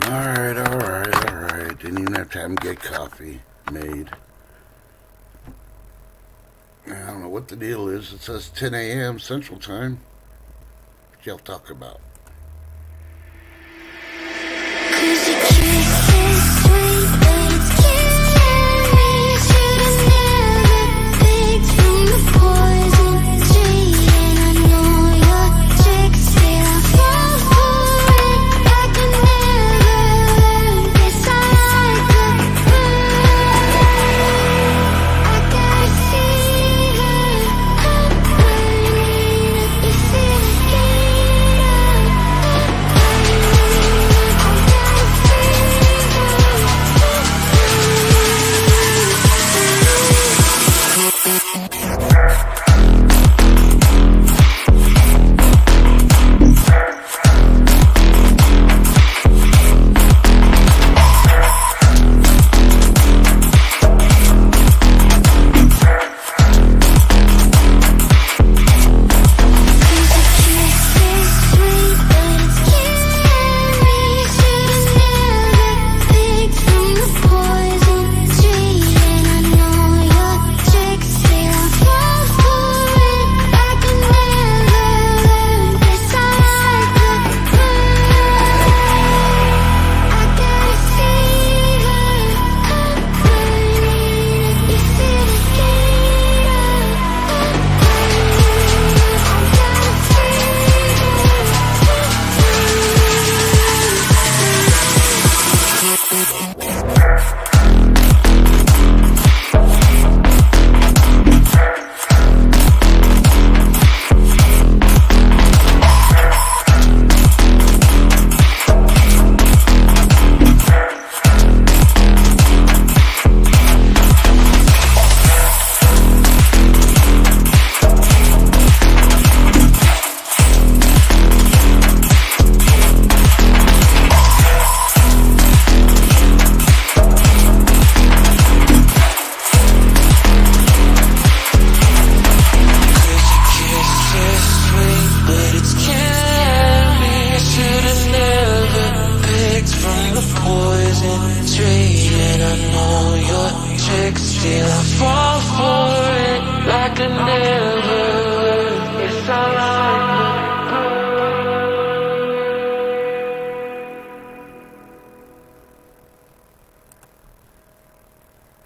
Alright. Didn't even have time to get coffee made. I don't know what the deal is. It says 10 a.m. Central Time. What y'all talk about?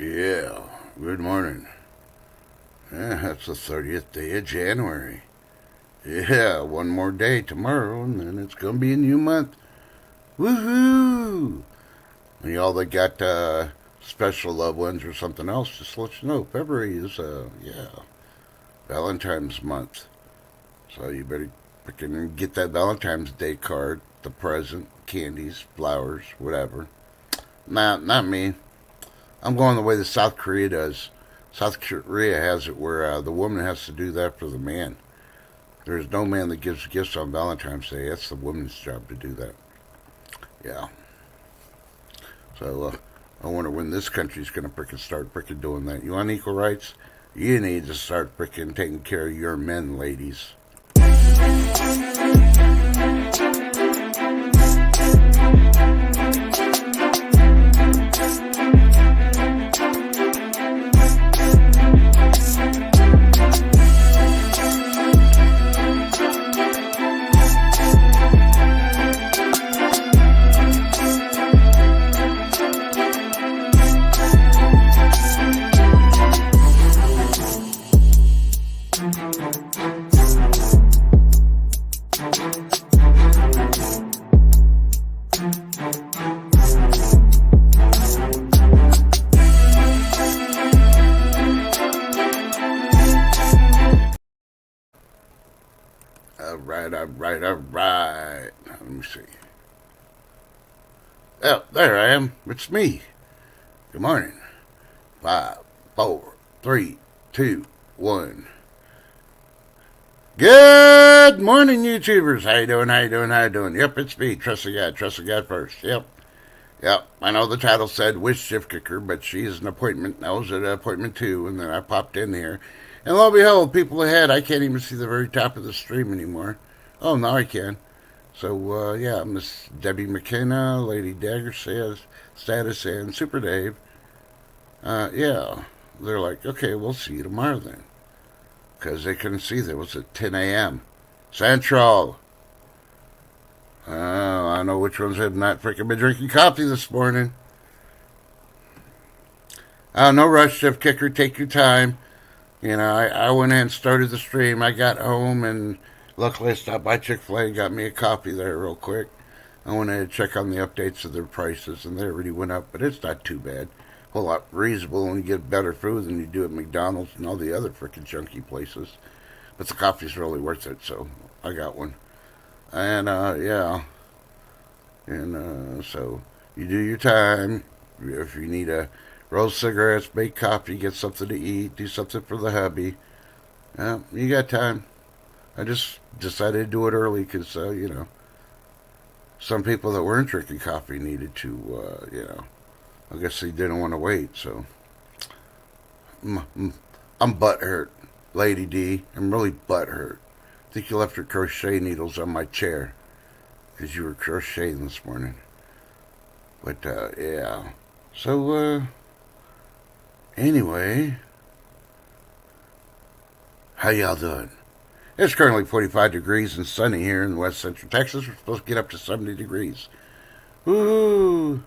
Yeah, good morning. Yeah, it's the 30th day of January. Yeah, one more day tomorrow, and then it's gonna be a new month. Woohoo! And y'all that got special loved ones or something else, just let you know, February is, Valentine's month. So you better freaking get that Valentine's Day card, the present, candies, flowers, whatever. Nah, not me. I'm going the way that South Korea does. South Korea has it where the woman has to do that for the man. There's no man that gives gifts on Valentine's Day. That's the woman's job to do that. Yeah. So I wonder when this country's going to frickin' start frickin' doing that. You want equal rights? You need to start frickin' taking care of your men, ladies. Alright. Let me see. Oh, there I am. It's me. Good morning. 5, 4, 3, 2, 1. Good morning, YouTubers. How you doing? Yep, it's me. Trust the God first. Yep. I know the title said Wish Shift Kicker, but she's an appointment. I was at appointment 2, and then I popped in here. And lo and behold, people ahead, I can't even see the very top of the stream anymore. Oh, now I can. So, yeah, Miss Debbie McKenna, Lady Dagger says, Status, and Super Dave, yeah, they're like, okay, we'll see you tomorrow then. Because they couldn't see that it was at 10 a.m. Central. I know which ones have not freaking been drinking coffee this morning. No rush, Chef Kicker. Take your time. I went in and started the stream. I got home and luckily I stopped by Chick-fil-A and got me a coffee there real quick. I went in to check on the updates of their prices and they already went up, but it's not too bad. A whole lot reasonable when you get better food than you do at McDonald's and all the other freaking junky places. But the coffee's really worth it, so I got one. And, yeah. And, so you do your time. If you need a roll cigarettes, make coffee, get something to eat, do something for the hubby. You got time. I just decided to do it early because, some people that weren't drinking coffee needed to, I guess they didn't want to wait, so. I'm butthurt, Lady D. I'm really butthurt. I think you left your crochet needles on my chair because you were crocheting this morning. But, yeah. So, anyway, how y'all doing? It's currently 45 degrees and sunny here in west central Texas. We're supposed to get up to 70 degrees. Ooh.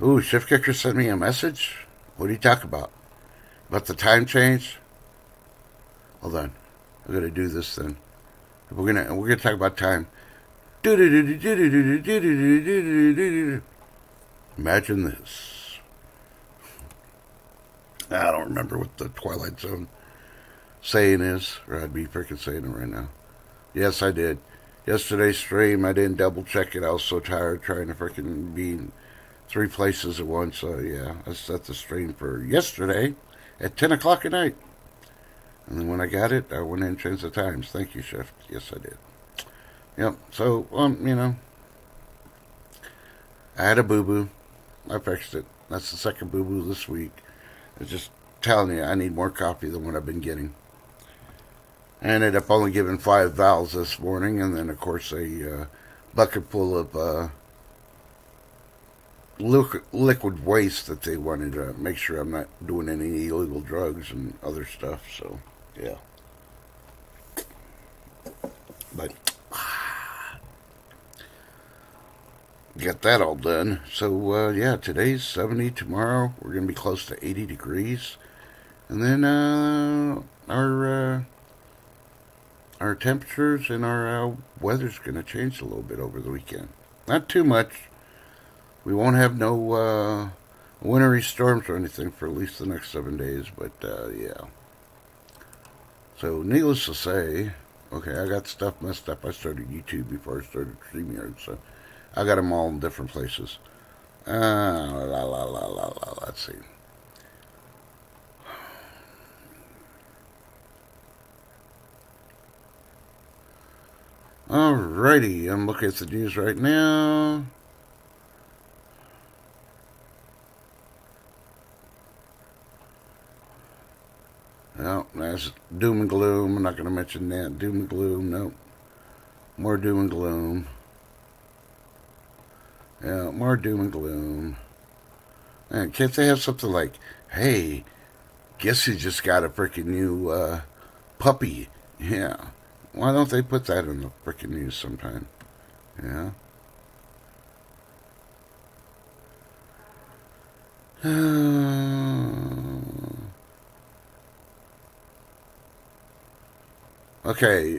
Ooh, Shift Kicker sent me a message. What do you talk about? About the time change? Hold on. I'm gonna do this then. We're gonna talk about time. Imagine this. I don't remember what the Twilight Zone saying is, or I'd be freaking saying it right now. Yes, I did. Yesterday's stream, I didn't double check it. I was so tired trying to freaking be in 3 places at once. So, yeah, I set the stream for yesterday at 10 o'clock at night. And then when I got it, I went in and changed the times. Thank you, Chef. Yes, I did. Yep. So, I had a boo-boo. I fixed it. That's the second boo-boo this week. It's just telling you, I need more coffee than what I've been getting. I ended up only giving 5 valves this morning, and then, of course, a bucket full of liquid waste that they wanted to make sure I'm not doing any illegal drugs and other stuff. So, yeah. But get that all done. So, yeah, today's 70. Tomorrow we're going to be close to 80 degrees. And then our temperatures and our weather's going to change a little bit over the weekend. Not too much. We won't have no wintry storms or anything for at least the next 7 days, but yeah. So, needless to say, okay, I got stuff messed up. I started YouTube before I started StreamYard, so I got them all in different places. Let's see. Alrighty, I'm looking at the news right now. No, that's doom and gloom. I'm not going to mention that. Doom and gloom, nope. More doom and gloom. Yeah, more doom and gloom. Man, can't they have something like, hey, guess you just got a freaking new puppy? Yeah. Why don't they put that in the freaking news sometime? Yeah. Okay,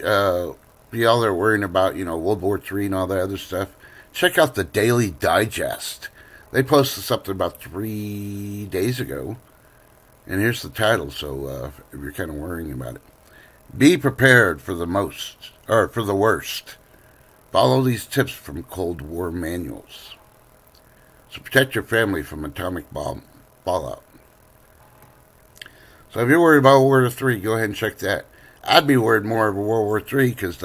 y'all are worrying about, World War III and all that other stuff. Check out the Daily Digest. They posted something about 3 days ago. And here's the title, so if you're kind of worrying about it. Be prepared for the worst. Follow these tips from Cold War manuals. So protect your family from atomic bomb fallout. So if you're worried about World War III, go ahead and check that. I'd be worried more about World War III because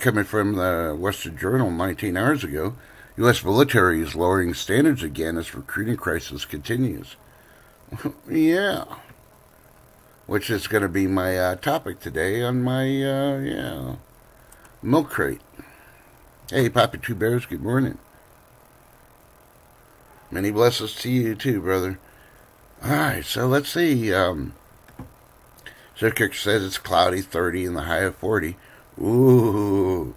coming from the Western Journal 19 hours ago, U.S. military is lowering standards again as recruiting crisis continues. Yeah. which is going to be my topic today on my, milk crate. Hey, Poppy Two Bears, good morning. Many blessings to you too, brother. Alright, so let's see. Circuit says it's cloudy, 30 and the high of 40. Ooh.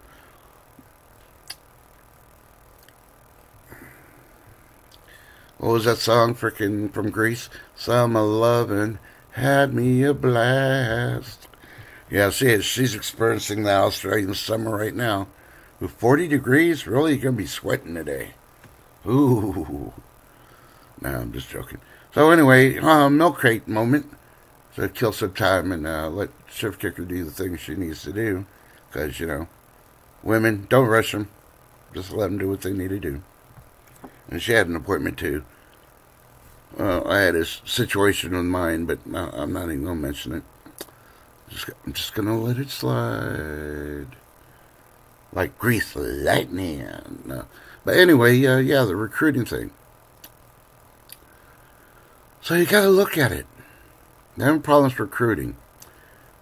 What was that song frickin' from Greece? Summer lovin' had me a blast. Yeah, she's experiencing the Australian summer right now. With 40 degrees, really, you're going to be sweating today. Ooh. No, I'm just joking. So anyway, milk crate moment. So kill some time and let Shift Kicker do the things she needs to do. Because, women, don't rush them. Just let them do what they need to do. And she had an appointment too. I had a situation with mine, but I'm not even going to mention it. I'm just going to let it slide. Like grease lightning. No. But anyway, the recruiting thing. So you got to look at it. They're having problems recruiting.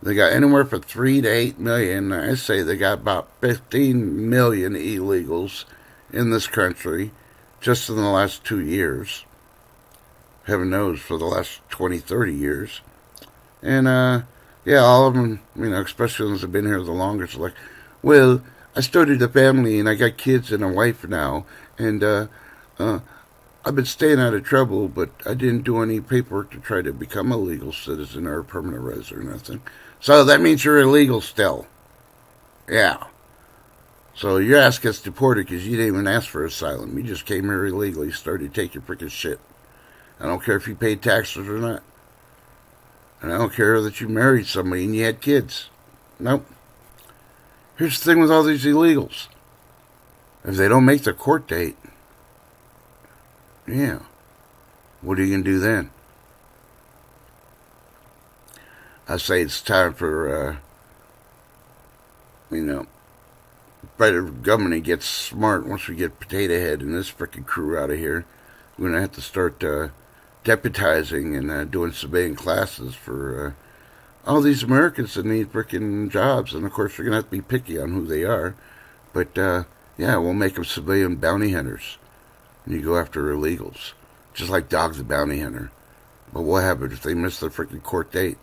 They got anywhere from 3 to 8 million. I say they got about 15 million illegals in this country just in the last 2 years. Heaven knows for the last 20, 30 years. And, all of them, especially the ones that have been here the longest, are like, well, I started a family and I got kids and a wife now. And, I've been staying out of trouble, but I didn't do any paperwork to try to become a legal citizen or a permanent resident or nothing. So that means you're illegal still. Yeah. So your ass gets deported because you didn't even ask for asylum. You just came here illegally, started to take your freaking shit. I don't care if you paid taxes or not. And I don't care that you married somebody and you had kids. Nope. Here's the thing with all these illegals. If they don't make their court date, what are you going to do then? I say it's time for, better government to get smart once we get Potato Head and this frickin' crew out of here. We're going to have to start deputizing and doing civilian classes for all these Americans that need frickin' jobs. And, of course, we're going to have to be picky on who they are. But, we'll make them civilian bounty hunters. And you go after illegals. Just like Dog the Bounty Hunter. But what happens if they miss their freaking court date?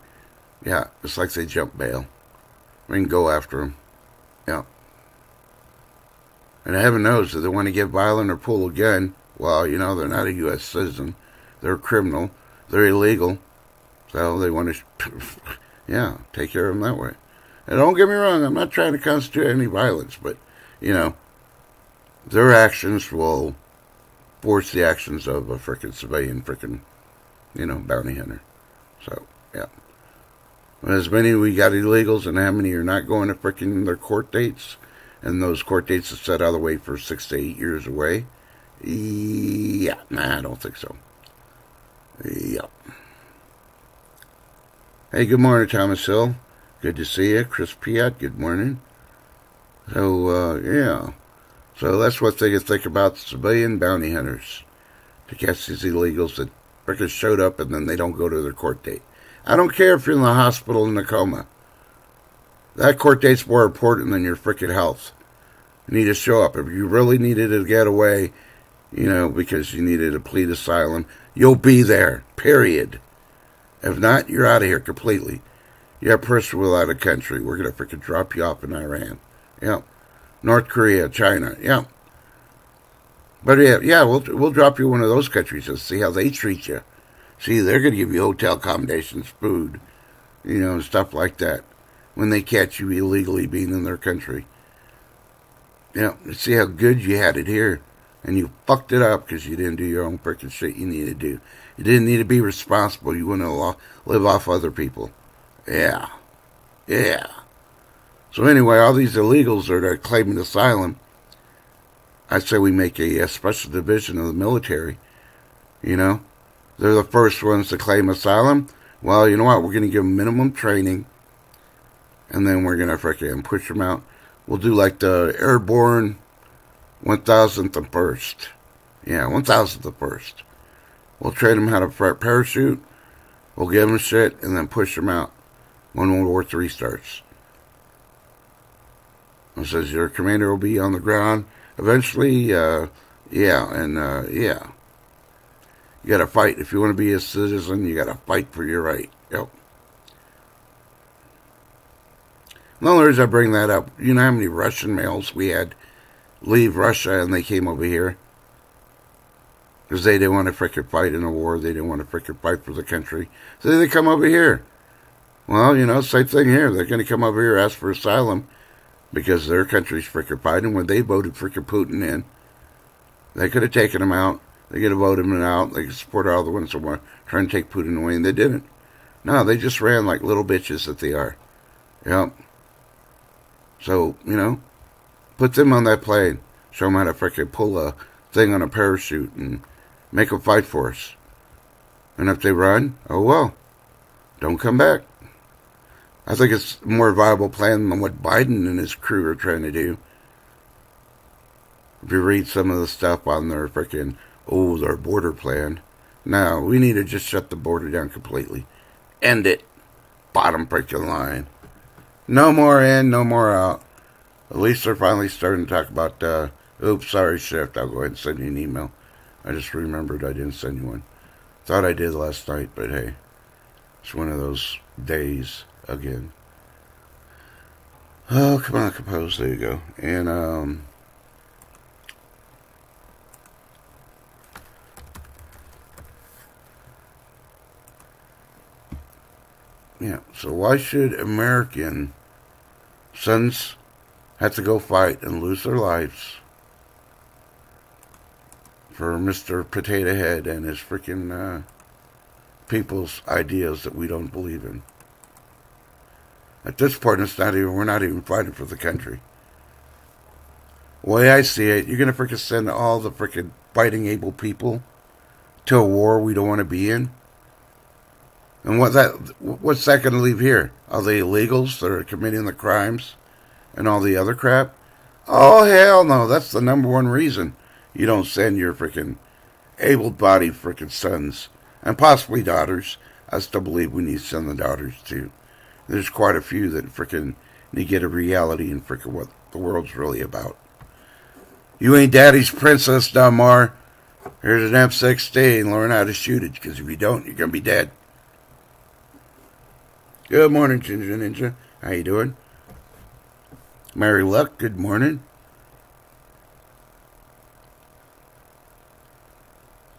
Yeah, it's like they jump bail. We can go after them. Yeah. And heaven knows if they want to get violent or pull a gun, well, they're not a U.S. citizen. They're a criminal. They're illegal. So they want to, take care of them that way. And don't get me wrong, I'm not trying to constitute any violence, but, their actions will force the actions of a frickin' civilian bounty hunter. So, yeah. As many we got illegals and how many are not going to frickin' their court dates, and those court dates are set all the way for 6 to 8 years away. Yeah, I don't think so. Yep. Hey, good morning, Thomas Hill. Good to see you. Chris Piat, good morning. So, So that's what they think about civilian bounty hunters. To catch these illegals that frickin' showed up and then they don't go to their court date. I don't care if you're in the hospital in a coma. That court date's more important than your frickin' health. You need to show up. If you really needed to get away, because you needed to plead asylum, you'll be there, period. If not, you're out of here completely. You're pressure without a country. We're going to frickin' drop you off in Iran. Yep. North Korea, China, yeah. But we'll drop you one of those countries and see how they treat you. See, they're going to give you hotel accommodations, food, and stuff like that when they catch you illegally being in their country. See how good you had it here. And you fucked it up because you didn't do your own freaking shit you needed to do. You didn't need to be responsible. You wouldn't live off other people. Yeah. So anyway, all these illegals that are claiming asylum, I say we make a special division of the military. They're the first ones to claim asylum. Well, you know what? We're going to give them minimum training, and then we're going to freaking push them out. We'll do like the airborne 1,000th and 1st. Yeah, 1,000th and 1st. We'll train them how to parachute. We'll give them shit and then push them out when World War III starts. It says your commander will be on the ground eventually. Yeah. You got to fight if you want to be a citizen. You got to fight for your right. Yep. The only reason I bring that up, you know how many Russian males we had leave Russia and they came over here because they didn't want to frickin' fight in a war. They didn't want to frickin' fight for the country, so they come over here. Well, same thing here. They're going to come over here ask for asylum because their country's frickin' fighting. When they voted frickin' Putin in, they could have taken him out. They could have voted him out. They could support all the ones that want trying to take Putin away, and they didn't. No, they just ran like little bitches that they are. Yep. So, put them on that plane. Show them how to frickin' pull a thing on a parachute and make them fight for us. And if they run, oh well. Don't come back. I think it's a more viable plan than what Biden and his crew are trying to do. If you read some of the stuff on their their border plan. No, we need to just shut the border down completely. End it. Bottom freaking line. No more in, no more out. At least they're finally starting to talk about, oops, sorry, Shift. I'll go ahead and send you an email. I just remembered I didn't send you one. Thought I did last night, but hey, it's one of those days again. Oh, come on, compose. There you go. And, yeah, so why should American sons have to go fight and lose their lives for Mr. Potato Head and his freaking people's ideas that we don't believe in? At this point, we're not even fighting for the country. The way I see it, you're gonna freaking send all the freaking fighting able people to a war we don't want to be in. And what's that gonna leave here? All the illegals that are committing the crimes and all the other crap? Oh hell no! That's the number one reason you don't send your freaking able-bodied freaking sons and possibly daughters. I still believe we need to send the daughters too. There's quite a few that freaking need to get a reality in freaking what the world's really about. You ain't daddy's princess, Damar. Here's an M16. Learn how to shoot it, because if you don't, you're gonna be dead. Good morning, Ginger Ninja. How you doing? Mary Luck, good morning.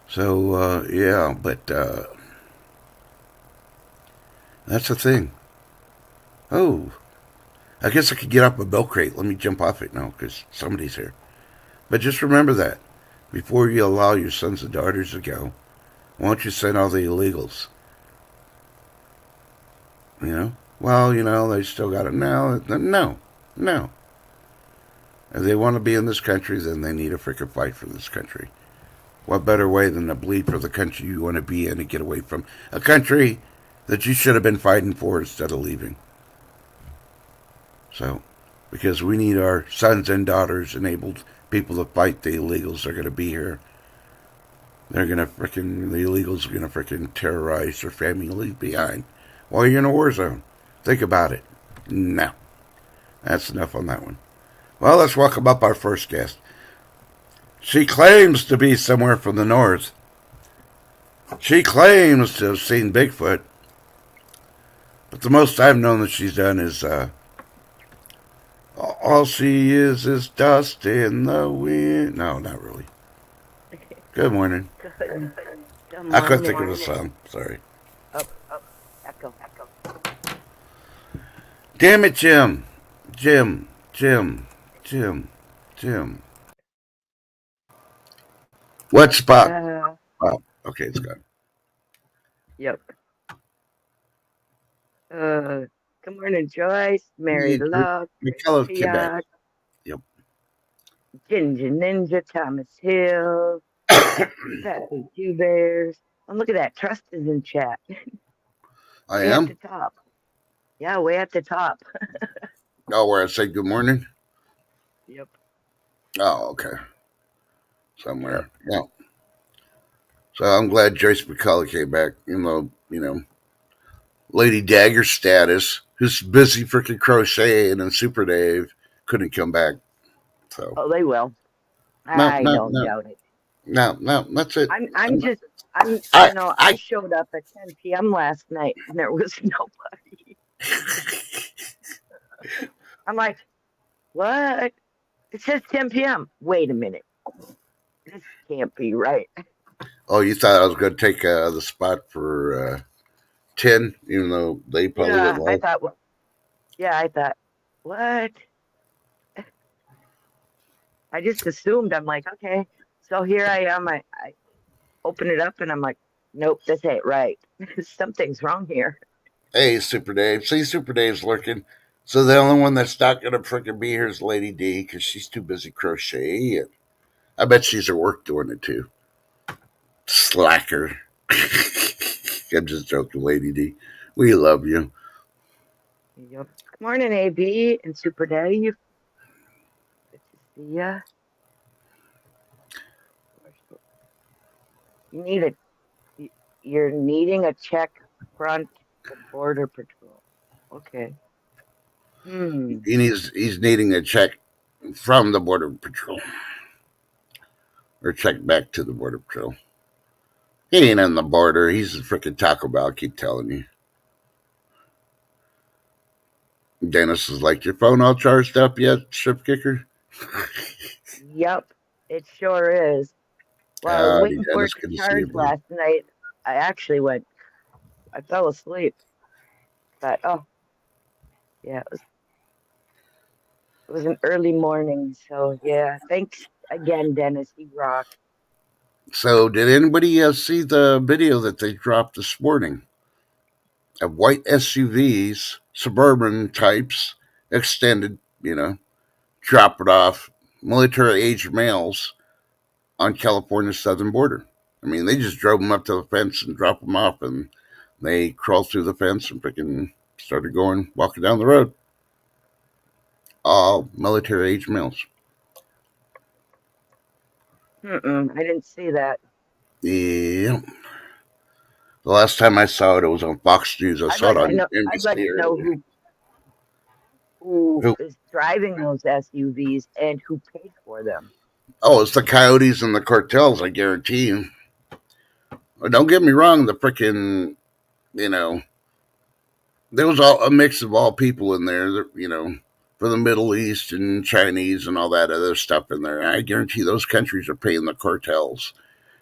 So, yeah, but that's the thing. Oh, I guess I could get off a milk crate. Let me jump off it now, because somebody's here. But just remember that. Before you allow your sons and daughters to go, why don't you send all the illegals? Well, they still got it now. No. If they want to be in this country, then they need to freaking fight for this country. What better way than to bleed for the country you want to be in and get away from a country that you should have been fighting for instead of leaving? So, because we need our sons and daughters, enabled people to fight the illegals. They're going to be here. The illegals are going to freaking terrorize your family and leave behind while you're in a war zone. Think about it. No. That's enough on that one. Well, let's welcome up our first guest. She claims to be somewhere from the north. She claims to have seen Bigfoot. But the most I've known that she's done is, all she is dust in the wind. No, not really. Good morning. Good I couldn't morning. think of a song. Sorry. Echo. Damn it, Jim. Jim. What spot? Oh, okay, it's gone. Yep. Good morning, Joyce, Mary Love, McKellar, Quebec. Yep. Ginger Ninja, Thomas Hill, Pappy Two Bears. Oh, look at that. Trust is in chat. I way am? at the top. Yeah, way at the top. Oh, where I say good morning? Yep. Oh, okay. Somewhere. Yep. Yeah. So I'm glad Joyce McCullough came back, even though, Lady Dagger status, who's busy freaking crocheting, and Super Dave couldn't come back. So Oh, they will. no, I no, don't no, doubt it. no. That's it. I'm just I, I I. showed up at 10 p.m. last night and there was nobody. I'm like, what? It says 10 p.m. Wait a minute. This can't be right. Oh, you thought I was going to take the spot for 10, even though they probably went Yeah, I live. thought, yeah, I thought, what? I just assumed. I'm like, okay. So here I am. I open it up and I'm like, nope, this ain't right. Something's wrong here. Hey, Super Dave. See, Super Dave's lurking. So the only one that's not going to freaking be here is Lady D because she's too busy crocheting. I bet she's at work doing it too. Slacker. I'm just joking, Lady D. We love you. Yep. Good morning, AB and Super Daddy. Good to see ya. You need a you're needing a check front the border patrol. Okay. Hmm. He's needing a check from the Border Patrol or check back to the Border Patrol. He ain't on the border. He's a freaking Taco Bell. I keep telling you. Dennis is like, your phone all charged up yet, Ship Kicker? Yep, it sure is. While I was Howdy, waiting for Dennis. it to Good to see you, charge buddy. last night, I actually went. I fell asleep. But oh yeah, it was an early morning. So yeah, thanks again, Dennis. You rock. So, did anybody see the video that they dropped this morning of white SUVs, suburban types, extended, drop it off, military age males on California's southern border? I mean, they just drove them up to the fence and dropped them off, and they crawled through the fence and freaking started walking down the road. All military age males. I didn't see that. Yeah. The last time I saw it, it was on Fox News. I I'd saw it like to on know. I'd like NBC to know earlier. who Who? is driving those SUVs and who paid for them. Oh, it's the coyotes and the cartels, I guarantee you. Don't get me wrong, the freaking, you know, there was all a mix of all people in there, for the Middle East and Chinese and all that other stuff in there. I guarantee those countries are paying the cartels.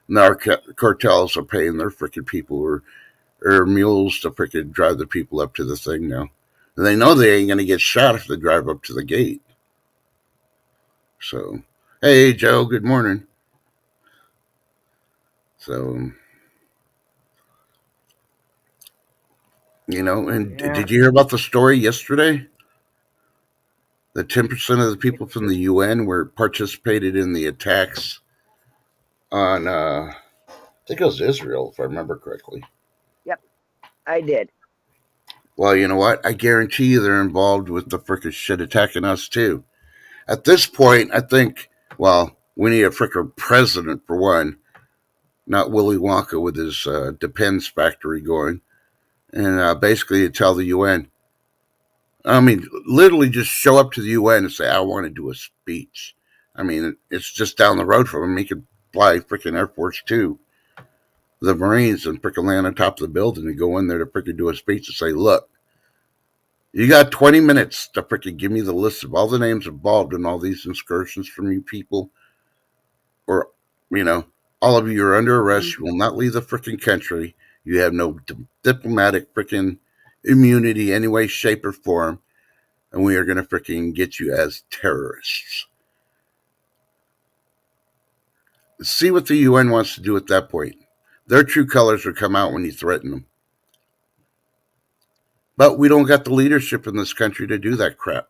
And our cartels are paying their freaking people or mules to freaking drive the people up to the thing now. And they know they ain't going to get shot if they drive up to the gate. So, hey, Joe, good morning. So, and Yeah. did you hear about the story yesterday? That 10% of the people from the UN were participated in the attacks on, I think it was Israel, if I remember correctly. Yep, I did. Well, you know what? I guarantee you they're involved with the frickin' shit attacking us, too. At this point, I think, well, we need a frickin' president for one, not Willy Wonka with his Depends factory going, and basically tell the UN, I mean, literally just show up to the UN and say, I want to do a speech. I mean, it's just down the road from him. He could fly freaking Air Force Two, the Marines, and freaking land on top of the building and go in there to freaking do a speech and say, look, you got 20 minutes to freaking give me the list of all the names involved in all these excursions from you people, or, you know, all of you are under arrest. You will not leave the freaking country. You have no diplomatic freaking immunity, any way, shape, or form. And we are going to freaking get you as terrorists. See what the UN wants to do at that point. Their true colors will come out when you threaten them. But we don't got the leadership in this country to do that crap.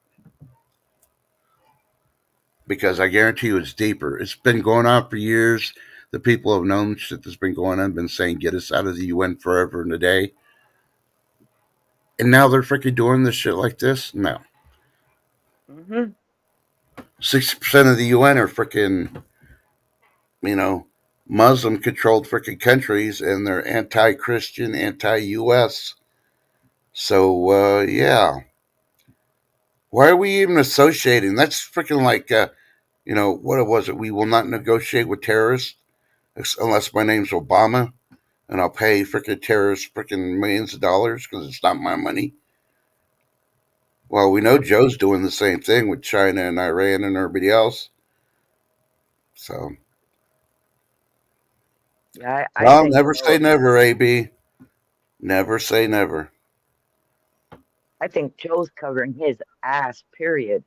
Because I guarantee you it's deeper. It's been going on for years. The people have known shit that's been going on, been saying, get us out of the UN forever and a day. And now they're freaking doing this shit like this? No. Mm-hmm. 60% of the UN are freaking, you know, Muslim controlled freaking countries, and they're anti Christian, anti US. So yeah, why are we even associating? That's freaking like what was it? We will not negotiate with terrorists unless my name's Obama, and I'll pay freaking terrorists freaking millions of dollars because it's not my money. Well, we know Yep. Joe's doing the same thing with China and Iran and everybody else. So, Yeah, I well, think never say Joe. never, AB. Never say never. I think Joe's covering his ass. Period.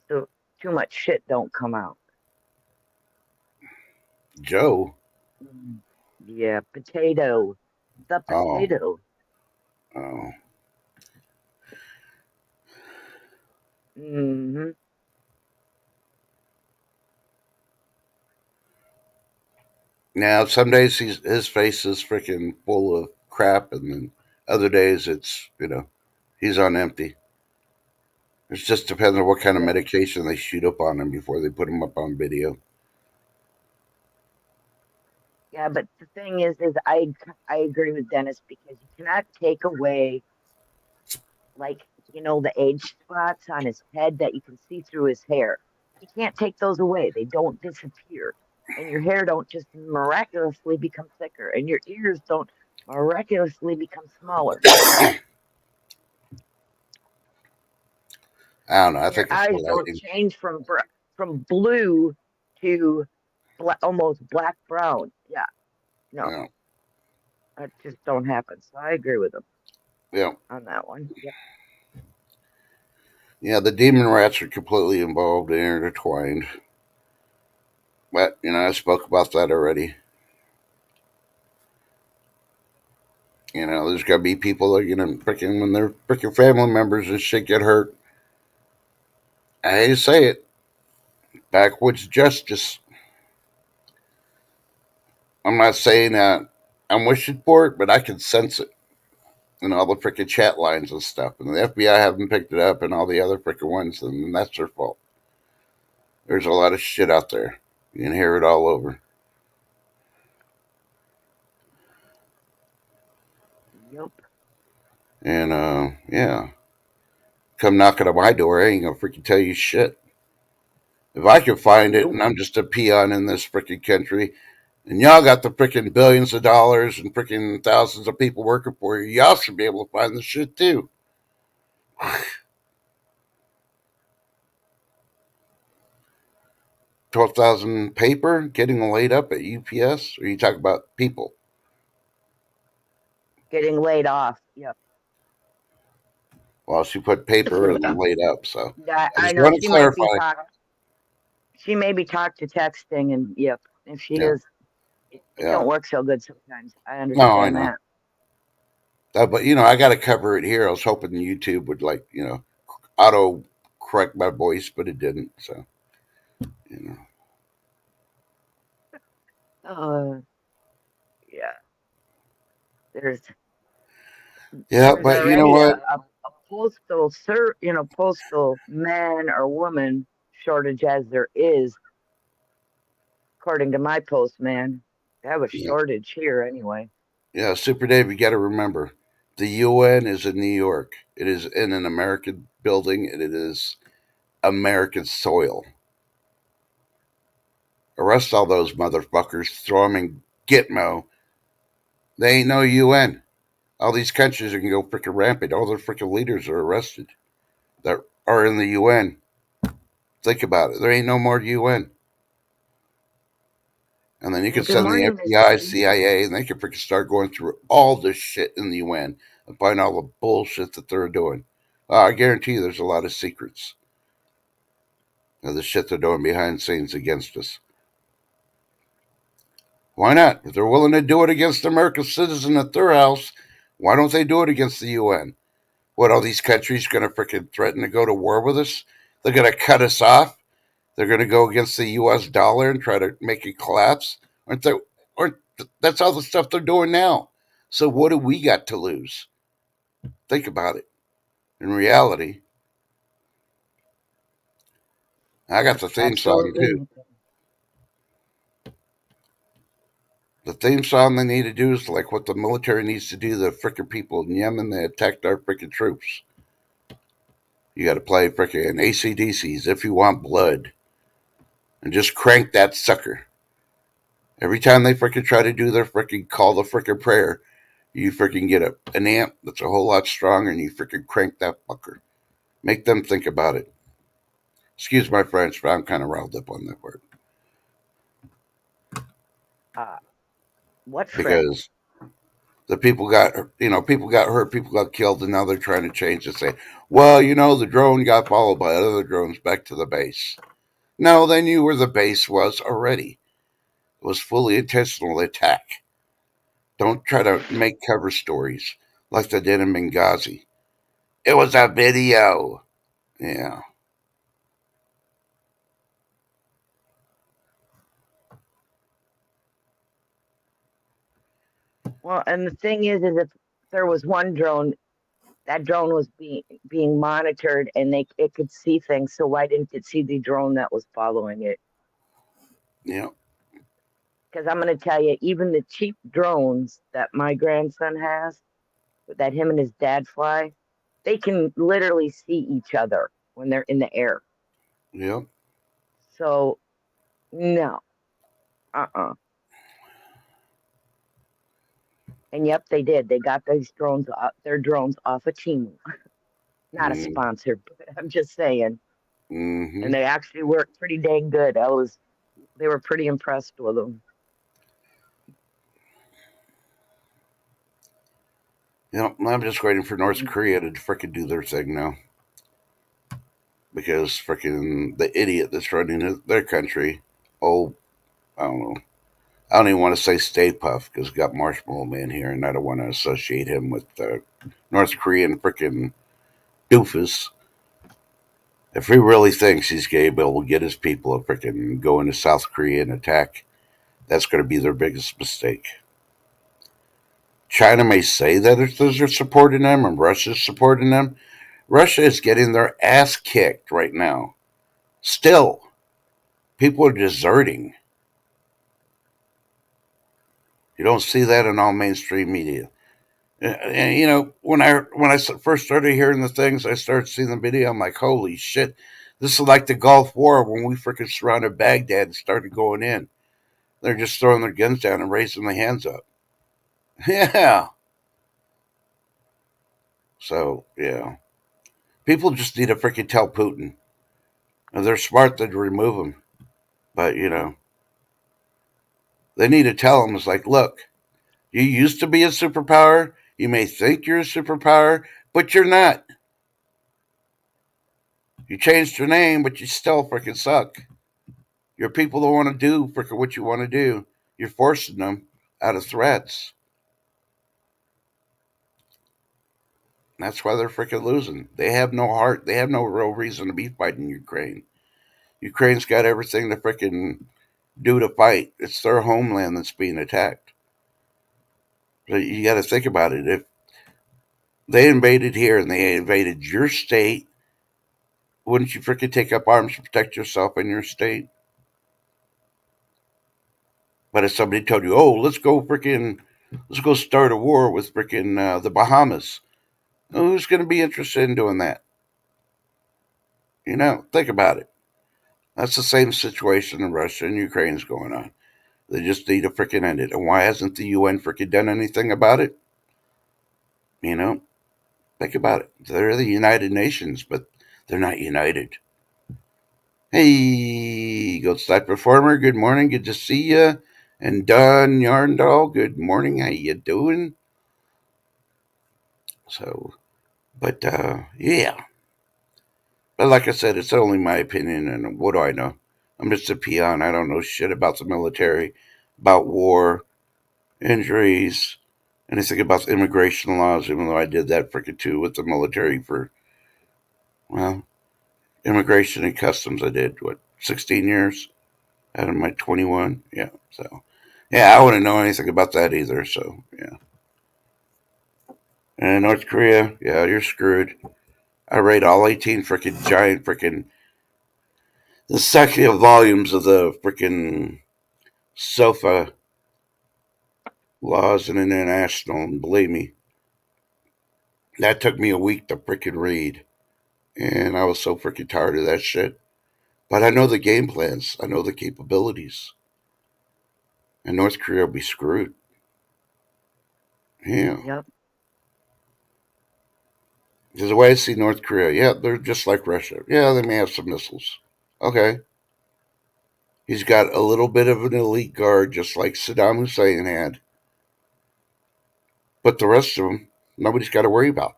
So too much shit don't come out. Joe. Mm. Yeah, potato. The Oh, potato. oh. Hmm. Now, some days his face is freaking full of crap, and then other days it's he's on empty. It just depends on what kind of Yeah. medication they shoot up on him before they put him up on video. Yeah, but the thing is I agree with Dennis because you cannot take away like the age spots on his head that you can see through his hair. You can't take those away. They don't disappear, and your hair don't just miraculously become thicker, and your ears don't miraculously become smaller, I don't know. I and your think it's the eyes don't lighting. change from blue to almost black brown. Yeah, no, Yeah, that just don't happen. So I agree with him yeah, on that one. Yep. yeah. The demon rats are completely involved and intertwined. But I spoke about that already. There's gonna be people that freaking when their freaking family members and shit get hurt. I hate to say it, backwoods justice. I'm not saying that I'm wishing for it, but I can sense it in all the freaking chat lines and stuff. And the FBI haven't picked it up, and all the other freaking ones, and that's their fault. There's a lot of shit out there. You can hear it all over. Yep. And yeah, come knocking on my door, I ain't gonna freaking tell you shit. If I can find it, Nope. and I'm just a peon in this freaking country, and y'all got the freaking billions of dollars and freaking thousands of people working for you, y'all should be able to find the shit too. 12,000 paper getting laid up at UPS? Or you talk about people? Getting laid off. Yep. Well, she put paper and then laid up. So Yeah, I I just know want to she might be clarify. talk. She may be talked to texting, and yep, if she Yeah, is, it yeah. don't work so good sometimes. I No, I understand know. that. But I got to cover it here. I was hoping YouTube would auto correct my voice, but it didn't. So you know. Uh, yeah, there's Yeah, there's but you know already what? a postal man or woman shortage as there is, according to my postman. I have a Yeah, shortage here anyway. yeah. Super Dave, you got to remember, the UN is in New York. It is in an American building, and it is American soil. Arrest all those motherfuckers, throw them in Gitmo. They ain't no UN. All these countries are gonna go freaking rampant. All their freaking leaders are arrested that are in the UN. Think about it. There ain't no more UN. And then you can Well, good send the morning, Miss FBI, B. CIA, and they can freaking start going through all this shit in the UN and find all the bullshit that they're doing. I guarantee you there's a lot of secrets of the shit they're doing behind the scenes against us. Why not? If they're willing to do it against America's citizen at their house, why don't they do it against the UN? What, all these countries going to freaking threaten to go to war with us? They're going to cut us off? They're going to go against the U.S. dollar and try to make it collapse? Aren't they? Aren't that's all the stuff they're doing now? So what do we got to lose? Think about it. In reality, I got the theme song Absolutely too. nothing. The theme song they need to do is like what the military needs to do to the frickin' people in Yemen that attacked our frickin' troops. You got to play frickin' AC/DC's If You Want Blood and just crank that sucker. Every time they frickin' try to do their frickin' call the frickin' prayer, you frickin' get an amp that's a whole lot stronger and you frickin' crank that fucker. Make them think about it. Excuse my French, but I'm kind of riled up on that word. What French? Because the people got, people got hurt, people got killed, and now they're trying to change and say, well, the drone got followed by other drones back to the base. No, they knew where the base was already. It was fully intentional attack. Don't try to make cover stories like they did in Benghazi. It was a video. Yeah. Well, and the thing is if there was one drone, that drone was being monitored, and it could see things. So why didn't it see the drone that was following it? Yeah. Because I'm going to tell you, even the cheap drones that my grandson has, that him and his dad fly, they can literally see each other when they're in the air. Yeah. So, no. And yep, they did. They got these their drones off of Temu. Not a sponsor, but I'm just saying. Mm-hmm. And they actually worked pretty dang good. They were pretty impressed with them. I'm just waiting for North Korea to frickin' do their thing now. Because frickin' the idiot that's running their country, I don't know. I don't even want to say Stay Puff because we got Marshmallow Man here, and I don't want to associate him with North Korean frickin' doofus. If he really thinks he's going to be able to get his people to frickin' go into South Korea and attack, that's going to be their biggest mistake. China may say that they're supporting them and Russia's supporting them. Russia is getting their ass kicked right now. Still, people are deserting. You don't see that in all mainstream media. And when I first started hearing the things, I started seeing the video. I'm like, holy shit, this is like the Gulf War when we freaking surrounded Baghdad and started going in. They're just throwing their guns down and raising their hands up. Yeah. So yeah, people just need to freaking tell Putin. If they're smart, they'd remove him. But they need to tell him. It's like, look, you used to be a superpower. You may think you're a superpower, but you're not. You changed your name, but you still freaking suck. Your people don't want to do freaking what you want to do. You're forcing them out of threats. That's why they're freaking losing. They have no heart. They have no real reason to be fighting Ukraine. Ukraine's got everything to freaking do to fight. It's their homeland that's being attacked. So you got to think about it. If they invaded here and they invaded your state, wouldn't you freaking take up arms to protect yourself and your state? But if somebody told you, oh, let's go start a war with freaking the Bahamas, who's going to be interested in doing that? Think about it. That's the same situation in Russia and Ukraine is going on. They just need to freaking end it. And why hasn't the UN freaking done anything about it? Think about it. They're the United Nations, but they're not united. Hey, Gold Side Performer, good morning. Good to see you. And Don Yarndall, good morning. How you doing? So, but yeah. But like I said, it's only my opinion, and what do I know? I'm just a peon. I don't know shit about the military, about war, injuries, anything about the immigration laws, even though I did that freaking too with the military for, well, immigration and customs. I did, 16 years out of my 21? Yeah, so. Yeah, I wouldn't know anything about that either, so, yeah. And North Korea, yeah, you're screwed. I rate all 18 freaking giant freaking the second volumes of the freaking sofa Laws and International, and believe me, that took me a week to freaking read. And I was so freaking tired of that shit. But I know the game plans. I know the capabilities. And North Korea will be screwed. Yeah. Yep. Because the way I see North Korea, yeah, they're just like Russia. Yeah, they may have some missiles. Okay. He's got a little bit of an elite guard, just like Saddam Hussein had. But the rest of them, nobody's got to worry about.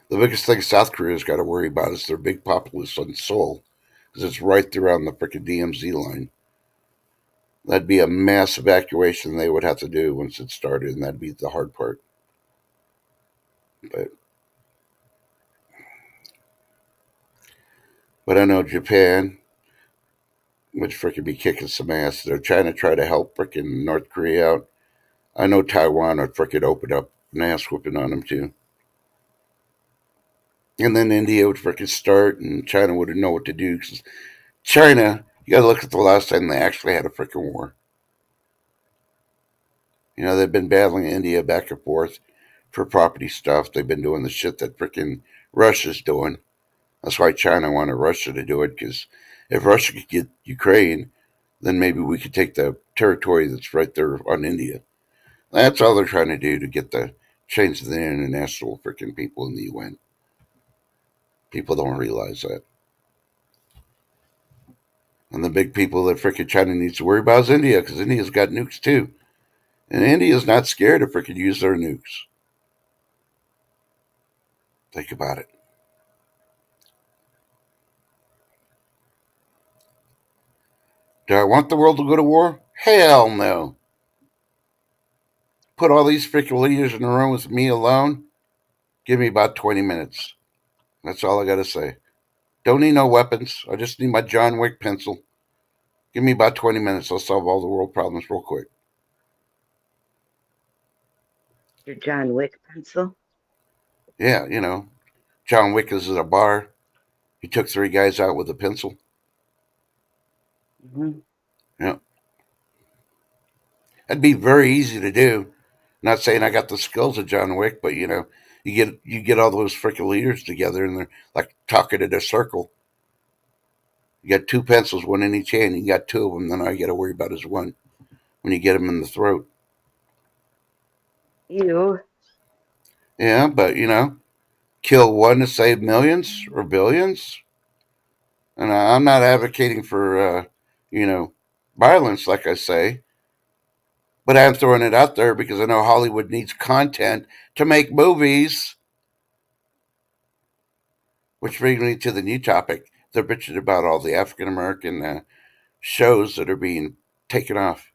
The biggest thing South Korea's got to worry about is their big populace on Seoul, because it's right there on the freaking DMZ line. That'd be a mass evacuation they would have to do once it started, and that'd be the hard part. But but I know Japan would freaking be kicking some ass. They're try to help freaking North Korea out. I know Taiwan would freaking open up an ass whooping on them too. And then India would freaking start, and China wouldn't know what to do. 'Cause China, you got to look at the last time they actually had a freaking war. You know, they've been battling India back and forth for property stuff. They've been doing the shit that freaking Russia's doing. That's why China wanted Russia to do it, because if Russia could get Ukraine, then maybe we could take the territory that's right there on India. That's all they're trying to do to get the change the international freaking people in the UN. People don't realize that. And the big people that freaking China needs to worry about is India, because India's got nukes too. And India's not scared to freaking use their nukes. Think about it. Do I want the world to go to war? Hell no. Put all these freaking leaders in a room with me alone. Give me about 20 minutes. That's all I got to say. Don't need no weapons. I just need my John Wick pencil. Give me about 20 minutes. I'll solve all the world problems real quick. Your John Wick pencil. Yeah, John Wick is at a bar. He took three guys out with a pencil. Hmm. Yeah. That'd be very easy to do. Not saying I got the skills of John Wick, but you get all those freaking leaders together and they're like talking in a circle. You got two pencils, one in each hand. You got two of them. Then all you got to worry about is one when you get them in the throat. You. Yeah, but kill one to save millions or billions. And I'm not advocating for violence, like I say, but I'm throwing it out there because I know Hollywood needs content to make movies. Which brings me to the new topic. They're bitching about all the African American shows that are being taken off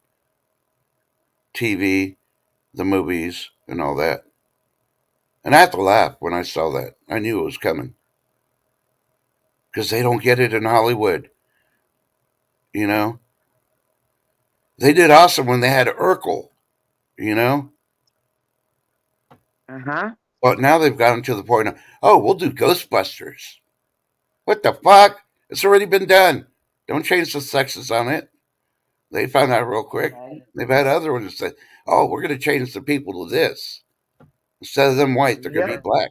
TV, the movies, and all that. And I had to laugh when I saw that. I knew it was coming because they don't get it in Hollywood. You know, they did awesome when they had Urkel. You know, Uh huh. but now they've gotten to the point of, oh, we'll do Ghostbusters. What the fuck? It's already been done. Don't change the sexes on it. They found out real quick. Right. They've had other ones that said, oh, we're going to change the people to this. Instead of them white, they're going to be Yep. black.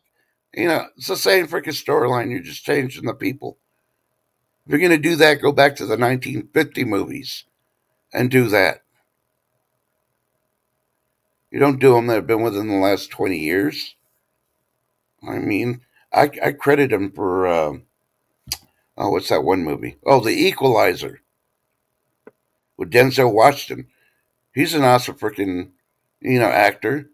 It's the same freaking storyline. You're just changing the people. If you're going to do that, go back to the 1950 movies and do that. You don't do them that have been within the last 20 years. I mean, I credit them for, oh, what's that one movie? Oh, The Equalizer with Denzel Washington. He's an awesome freaking, actor.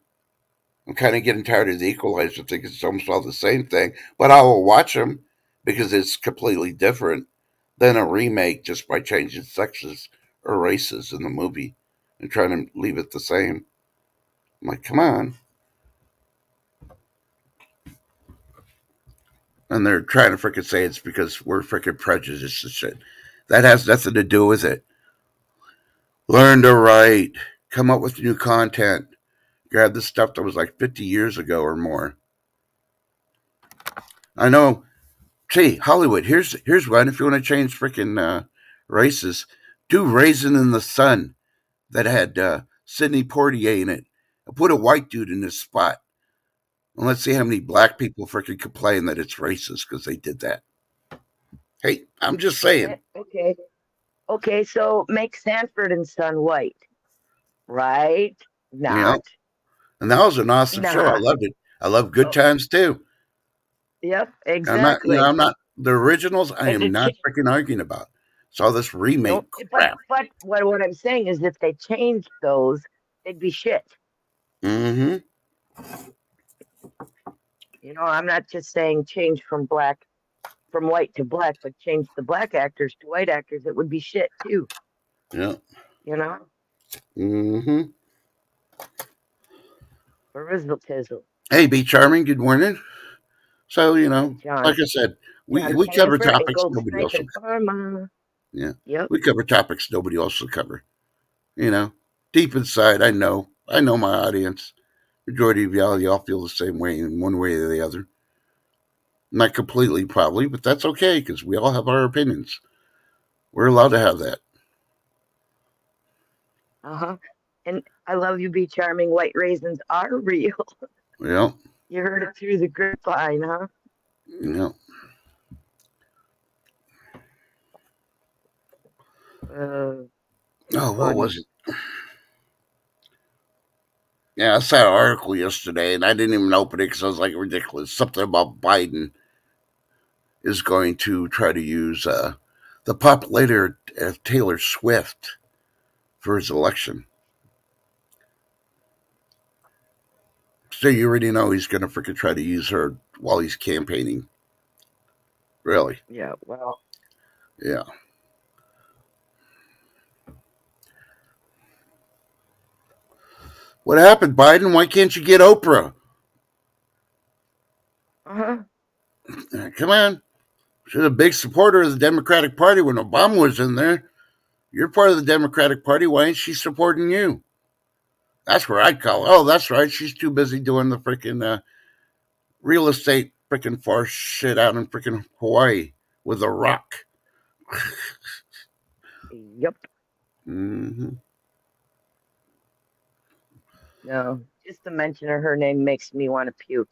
I'm kind of getting tired of The Equalizer. I think it's almost all the same thing, but I will watch them because it's completely different than a remake just by changing sexes or races in the movie and trying to leave it the same. I'm like, come on. And they're trying to freaking say it's because we're freaking prejudiced and shit. That has nothing to do with it. Learn to write, come up with new content. Grab the stuff that was like 50 years ago or more. I know. See, Hollywood. Here's one. If you want to change freaking races, Do Raisin in the Sun that had Sidney Poitier in it. And put a white dude in this spot. And let's see how many black people freaking complain that it's racist because they did that. Hey, I'm just saying. Okay. Okay, so make Sanford and Son white, right? You know, Not. and that was an awesome show. I Not. loved it. I love Good Oh, Times too. yep, I'm not, exactly. I'm not the originals. I And am it's not freaking arguing about. It's all this no, remake crap. but what I'm saying is if they changed those, they'd be shit. Mm-hmm. I'm not just saying change from white to black, but change the black actors to white actors. It would be shit too. Yeah. You know, Mm-hmm. Rizzle tizzle. Hey, Be Charming. Good morning. So John, like I said, we John we cover Sanford and topics Gold nobody Snake else and will. Karma. Yeah, Yep. we cover topics nobody else will cover. You know, deep inside, I know my audience. Majority of y'all feel the same way in one way or the other. Not completely, probably, but that's okay because we all have our opinions. We're allowed to have that. Uh huh. And I love you, be charming. White raisins are real. You know, You heard it through the grapevine, huh? you know. Too Oh, what funny. was it? Yeah, I saw an article yesterday, and I didn't even open it because I was like, ridiculous. Something about Biden is going to try to use the popularity of Taylor Swift for his election. So you already know he's going to freaking try to use her while he's campaigning. Really? Yeah. Well. Yeah. What happened, Biden? Why can't you get Oprah? Uh huh. Come on. She's a big supporter of the Democratic Party when Obama was in there. You're part of the Democratic Party. Why ain't she supporting you? That's where I'd call. Oh, that's right. She's too busy doing the freaking real estate freaking farce shit out in freaking Hawaii with a rock. Yep. Mm-hmm. No. Just to mention her name makes me want to puke.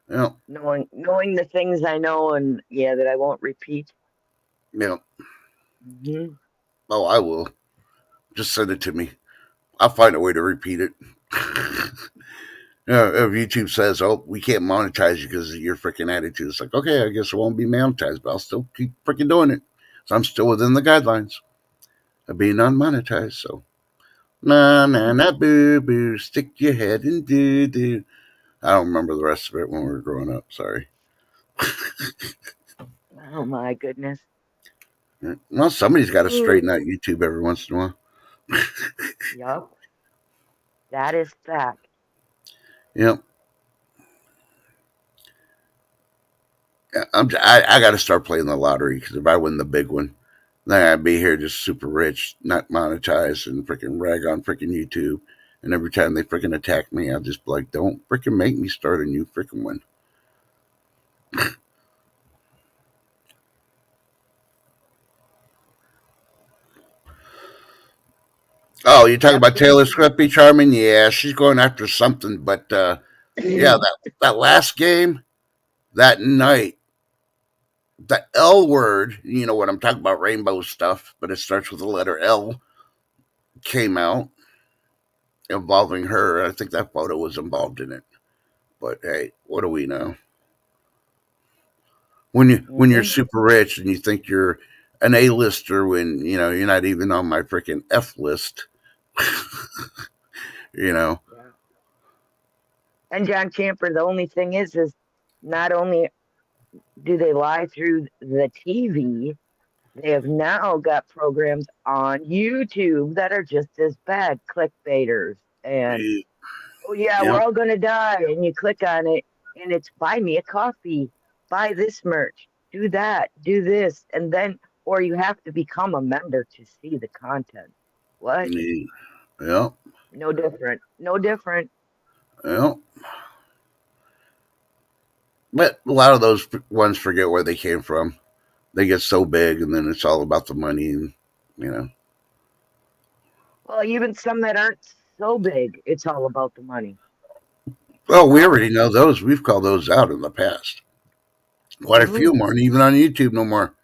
Yeah. Knowing the things I know, and yeah, that I won't repeat. Yeah. Hmm. Oh, I will. Just send it to me. I'll find a way to repeat it. If YouTube says, "Oh, we can't monetize you because of your freaking attitude," it's like, okay, I guess it won't be monetized, but I'll still keep freaking doing it. So I'm still within the guidelines of being unmonetized. So na na na boo boo, stick your head in doo doo. I don't remember the rest of it when we were growing up. Sorry. Oh my goodness. Well, somebody's got to Ooh. straighten out YouTube every once in a while. Yup. That is fact. Yep. I got to start playing the lottery because if I win the big one, then I'd be here just super rich, not monetized, and freaking rag on freaking YouTube. And every time they freaking attack me, I'll just be like, don't freaking make me start a new freaking one. Oh, you talking Yep. about Taylor Swift be charming? Yeah, she's going after something. But yeah, that last game, that night, the L word, you know what I'm talking about, rainbow stuff, but it starts with the letter L, came out involving her. I think that photo was involved in it. But hey, what do we know? When you're Hmm. super rich and you think you're an A-lister when you're not even on my freaking F list, you know. Yeah. And John Champer, the only thing is not only do they lie through the TV, they have now got programs on YouTube that are just as bad, clickbaiters. And oh yeah, we're Yep. all gonna die. And you click on it, and it's buy me a coffee, buy this merch, do that, do this, and then or you have to become a member to see the content. What? Yep. No different. No different. Yep. But a lot of those ones forget where they came from. they get so big, and then it's all about the money, and you know. Well, even some that aren't so big, it's all about the money. Well, we Um, already know those. We've called those out in the past. Quite a hmm few more, and even on YouTube, no more,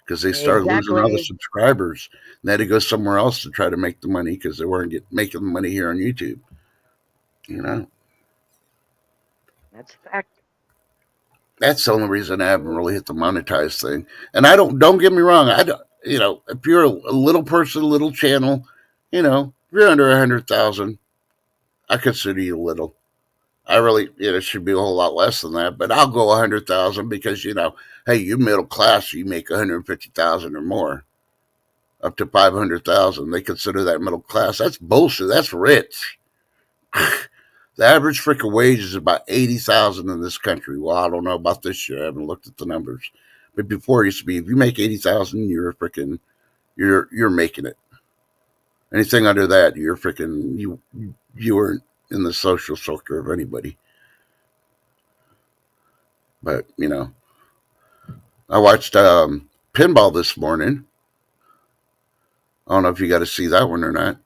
because they started losing all the exactly. subscribers. And they had to go somewhere else to try to make the money because they weren't making the money here on YouTube. You know, That's fact. that's the only reason I haven't really hit the monetized thing. And I don't get me wrong. I don't. You know, if you're a little person, a little channel, you know, if you're under 100,000, I consider you little. I really, it should be a whole lot less than that, but I'll go 100,000 because hey, you're middle class, you make 150,000 or more, up to 500,000. They consider that middle class. That's bullshit. That's rich. The average freaking wage is about 80,000 in this country. Well, I don't know about this year. I haven't looked at the numbers, but before it used to be, if you make 80,000, you're making it. Anything under that, you're freaking you weren't in the social sector of anybody. But I watched pinball this morning. I don't know if you got to see that one or not.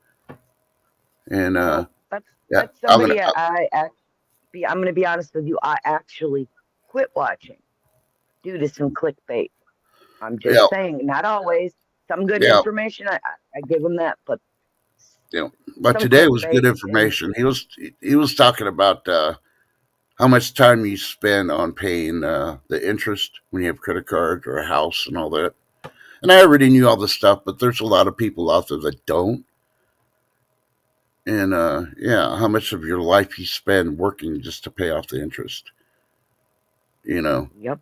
And No, that's yeah, that's somebody I'm going to be honest with you. I actually quit watching due to some clickbait. I'm yeah, just saying, not always. Some good yeah, information, I give them that, but yeah. But some today was good clickbait and information. He was talking about how much time you spend on paying the interest when you have credit cards or a house and all that. And I already knew all this stuff, but there's a lot of people out there that don't. And yeah, how much of your life you spend working just to pay off the interest. You know, yep.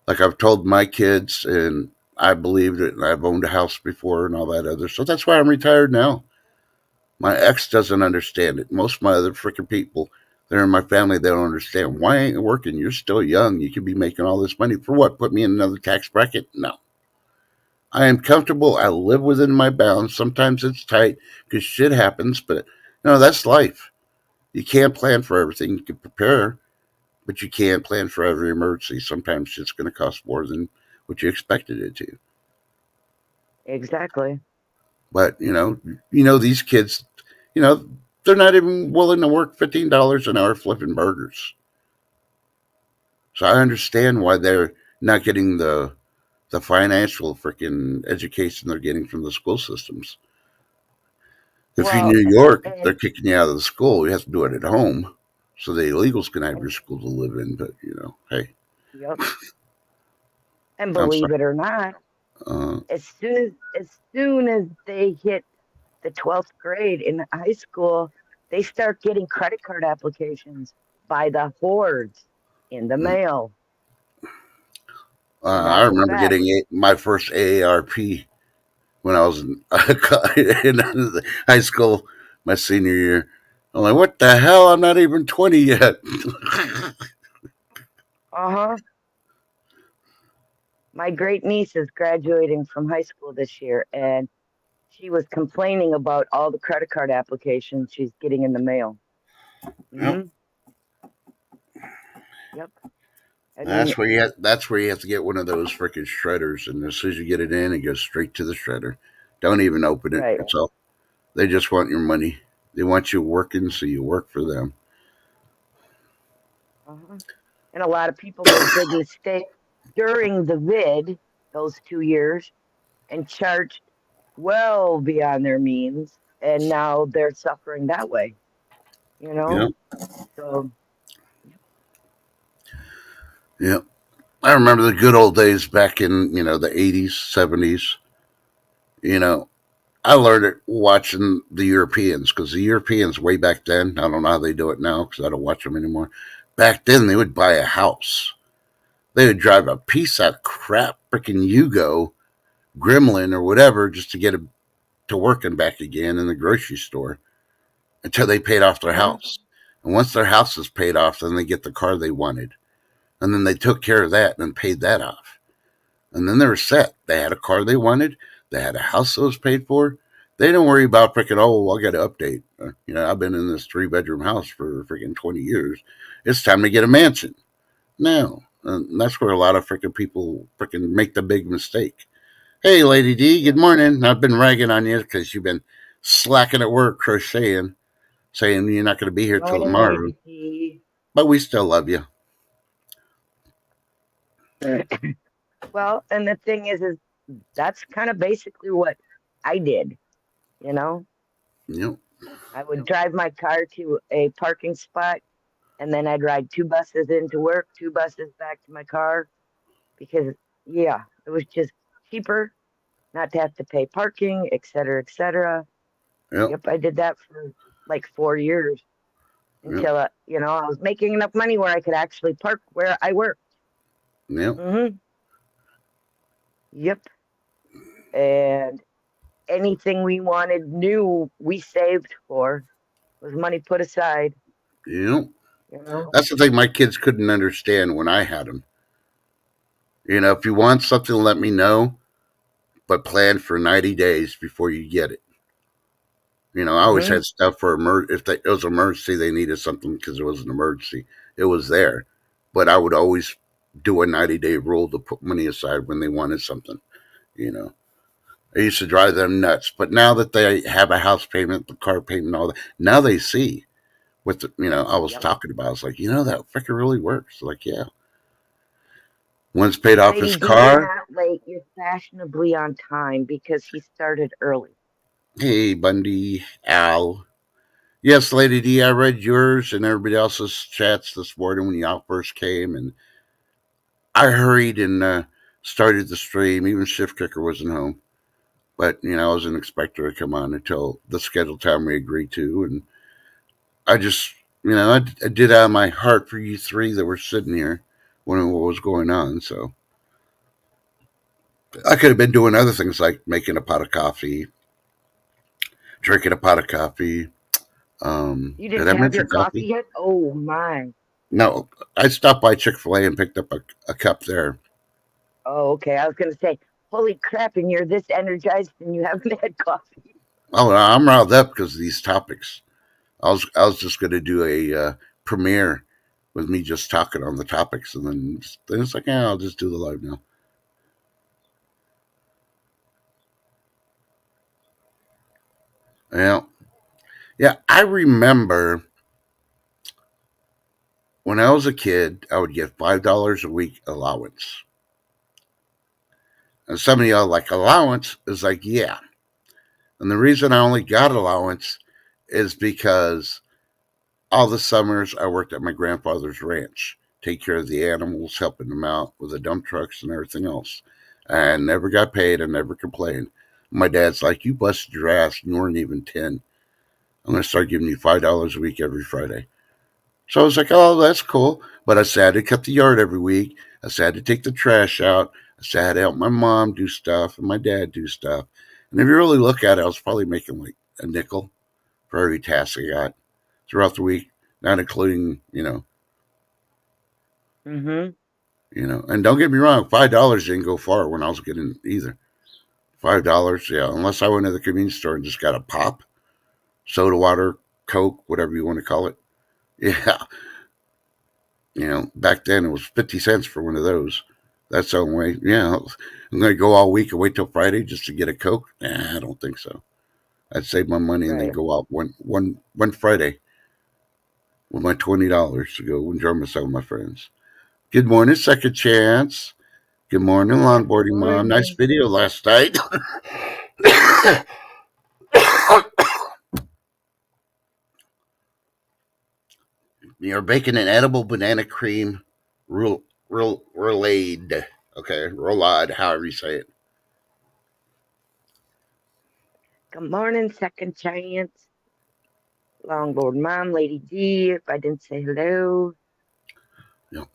like I've told my kids, and I believed it, and I've owned a house before and all that other. So that's why I'm retired now. My ex doesn't understand it. Most of my other freaking people that are in my family, they don't understand. Why ain't it working? You're still young. You could be making all this money for what? Put me in another tax bracket? No. I am comfortable. I live within my bounds. Sometimes it's tight because shit happens, but that's life. You can't plan for everything. You can prepare, but you can't plan for every emergency. Sometimes it's going to cost more than what you expected it to. Exactly. But these kids, you know, they're not even willing to work $15 an hour flipping burgers. So I understand why they're not getting the financial freaking education they're getting from the school systems. If you're in Well, New York, they're and kicking you out of the school. You have to do it at home, so the illegals can have your school to live in. But hey, yep. And I'm believe sorry. it or not, Uh, as soon as they hit the 12th grade in high school, they start getting credit card applications by the hordes in the mail. And I that's a remember fact. getting my first AARP when I was in high school, my senior year. I'm like, what the hell? I'm not even 20 yet. Uh-huh. My great niece is graduating from high school this year, and she was complaining about all the credit card applications she's getting in the mail. Yep. Hmm. Yep. I mean, That's where you have to get one of those freaking shredders, and as soon as you get it in, it goes straight to the shredder. Don't even open it. right. It's all they just want your money. They want you working, so you work for them. Uh-huh. And a lot of people made big mistakes during the vid, those 2 years, and charged well beyond their means, and now they're suffering that way. You Yeah, know. So, yeah. I remember the good old days back in the 80s, 70s. You know, I learned it watching the Europeans because the Europeans way back then. I don't know how they do it now because I don't watch them anymore. Back then, they would buy a house. They would drive a piece of crap freaking Yugo Gremlin or whatever just to get it to work and back again in the grocery store until they paid off their mhm. house. And once their house is paid off, then they get the car they wanted. And then they took care of that and paid that off. And then they were set. They had a car they wanted. They had a house that was paid for. They don't worry about freaking, oh, well, I got to update. I've been in this 3-bedroom house for freaking 20 years. It's time to get a mansion. No. And that's where a lot of freaking people freaking make the big mistake. Hey, Lady D, good morning. I've been ragging on you because you've been slacking at work crocheting, saying you're not going to be here till Morning, tomorrow. Lady T. But we still love you. Well, and the thing is that's kind of basically what I did. You know, Yep. I would drive my car to a parking spot, and then I'd ride 2 buses into work, 2 buses back to my car, because yeah, it was just cheaper not to have to pay parking, et cetera, et cetera. Yep. Yep, I did that for like 4 years Yep. until I was making enough money where I could actually park where I work. Yep. Mm-hmm. Yep. And anything we wanted new, we saved for was money put aside. Yep. You know. That's the thing my kids couldn't understand when I had them. If you want something, let me know, but plan for 90 days before you get it. I always Mm-hmm. had stuff for if it was an emergency, they needed something because it was an emergency. It was there, but I would always do a 90-day rule to put money aside when they wanted something. You know, I used to drive them nuts, but now that they have a house payment, the car payment, all that, now they see what I was Yep. talking about. It's like that freaking really works. Like, yeah, once paid off Lady his D, you're car. not late. You're fashionably on time because he started early. Hey, Bundy, Al. Yes, Lady D, I read yours and everybody else's chats this morning when y'all first came, and I hurried and started the stream. Even Shift Kicker wasn't home, but I wasn't expecting her to come on until the scheduled time we agreed to, and I just, I did out of my heart for you three that were sitting here wondering what was going on. So I could have been doing other things like making a pot of coffee, drinking a pot of coffee. You Did didn't I have your mention coffee coffee? yet? Oh my. No, I stopped by Chick-fil-A and picked up a cup there. Oh, okay. I was gonna say, holy crap, and you're this energized and you haven't had coffee. Oh, I'm riled up because of these topics. I was just going to do a premiere with me just talking on the topics, and then it's like, yeah, I'll just do the live now. Yeah, yeah. I remember when I was a kid, I would get $5 a week allowance, and some of y'all like allowance is like, yeah. And the reason I only got allowance is because all the summers I worked at my grandfather's ranch, take care of the animals, helping them out with the dump trucks and everything else. I never got paid. I never complained. My dad's like, you busted your ass and you weren't even 10. I'm going to start giving you $5 a week every Friday. So I was like, oh, that's cool. But I said I had to cut the yard every week. I said I had to take the trash out. I said I had to help my mom do stuff and my dad do stuff. And if you really look at it, I was probably making like a nickel for every task I got throughout the week, not including, Mm-hmm. And don't get me wrong, $5 didn't go far when I was getting either. $5, yeah, unless I went to the convenience store and just got a pop, soda water, Coke, whatever you want to call it. Yeah, back then it was 50 cents for one of those. That's the only way. Yeah, I'm going to go all week and wait till Friday just to get a Coke. Nah, I don't think so. I'd save my money and then Right. go out one Friday with my $20 to go enjoy myself with my friends. Good morning, Second Chance. Good morning, Good longboarding mom. Nice morning. video last night. You're baking an edible banana cream roulade. Okay, roulade, however you say it. Good morning, second chance. Longboard mom, Lady D. If I didn't say hello. Yep.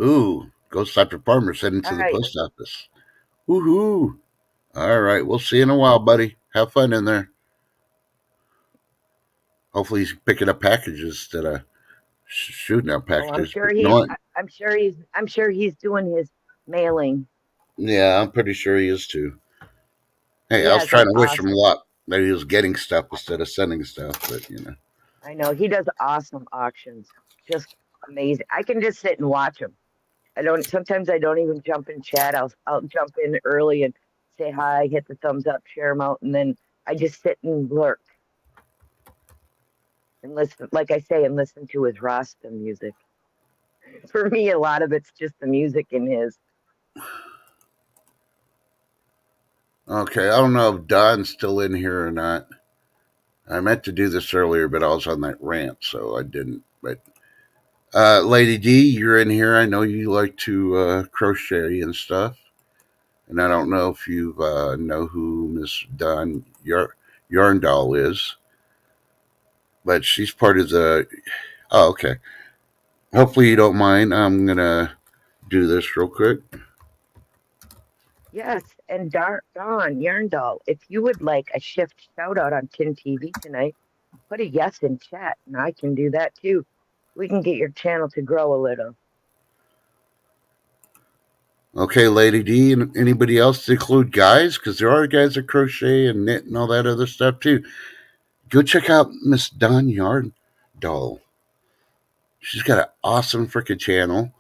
Ooh, Ghost Dr. Farmer's heading to All the right. post office. Woohoo! All right, we'll see you in a while, buddy. Have fun in there. Hopefully, he's picking up packages instead of shooting out Oh, I'm packages. sure But you know he's. what? I'm sure he's doing his mailing. Yeah, I'm pretty sure he is too. Hey, He I was has trying like to wish him awesome. luck that he was getting stuff instead of sending stuff, but. I know he does awesome auctions, just amazing. I can just sit and watch him. I don't. Sometimes I don't even jump in chat. I'll jump in early and say hi, hit the thumbs up, share them out, and then I just sit and lurk and listen. Like I say, and listen to his Rasta music. For me, a lot of it's just the music in his. Okay, I don't know if Don's still in here or not. I meant to do this earlier, but I was on that rant, so I didn't. But Lady D, you're in here. I know you like to crochet and stuff, and I don't know if you know who Miss Dawn Yarndall is, but she's part of the. Oh, okay. Hopefully you don't mind. I'm gonna do this real quick. Yes, and Dawn Yerndal, if you would like a shift shout out on Tin TV tonight, put a yes in chat, and I can do that too. We can get your channel to grow a little. Okay, Lady D, and anybody else to include guys, because there are guys that crochet and knit and all that other stuff too. Go check out Miss Dawn Yarndall. She's got an awesome freaking channel.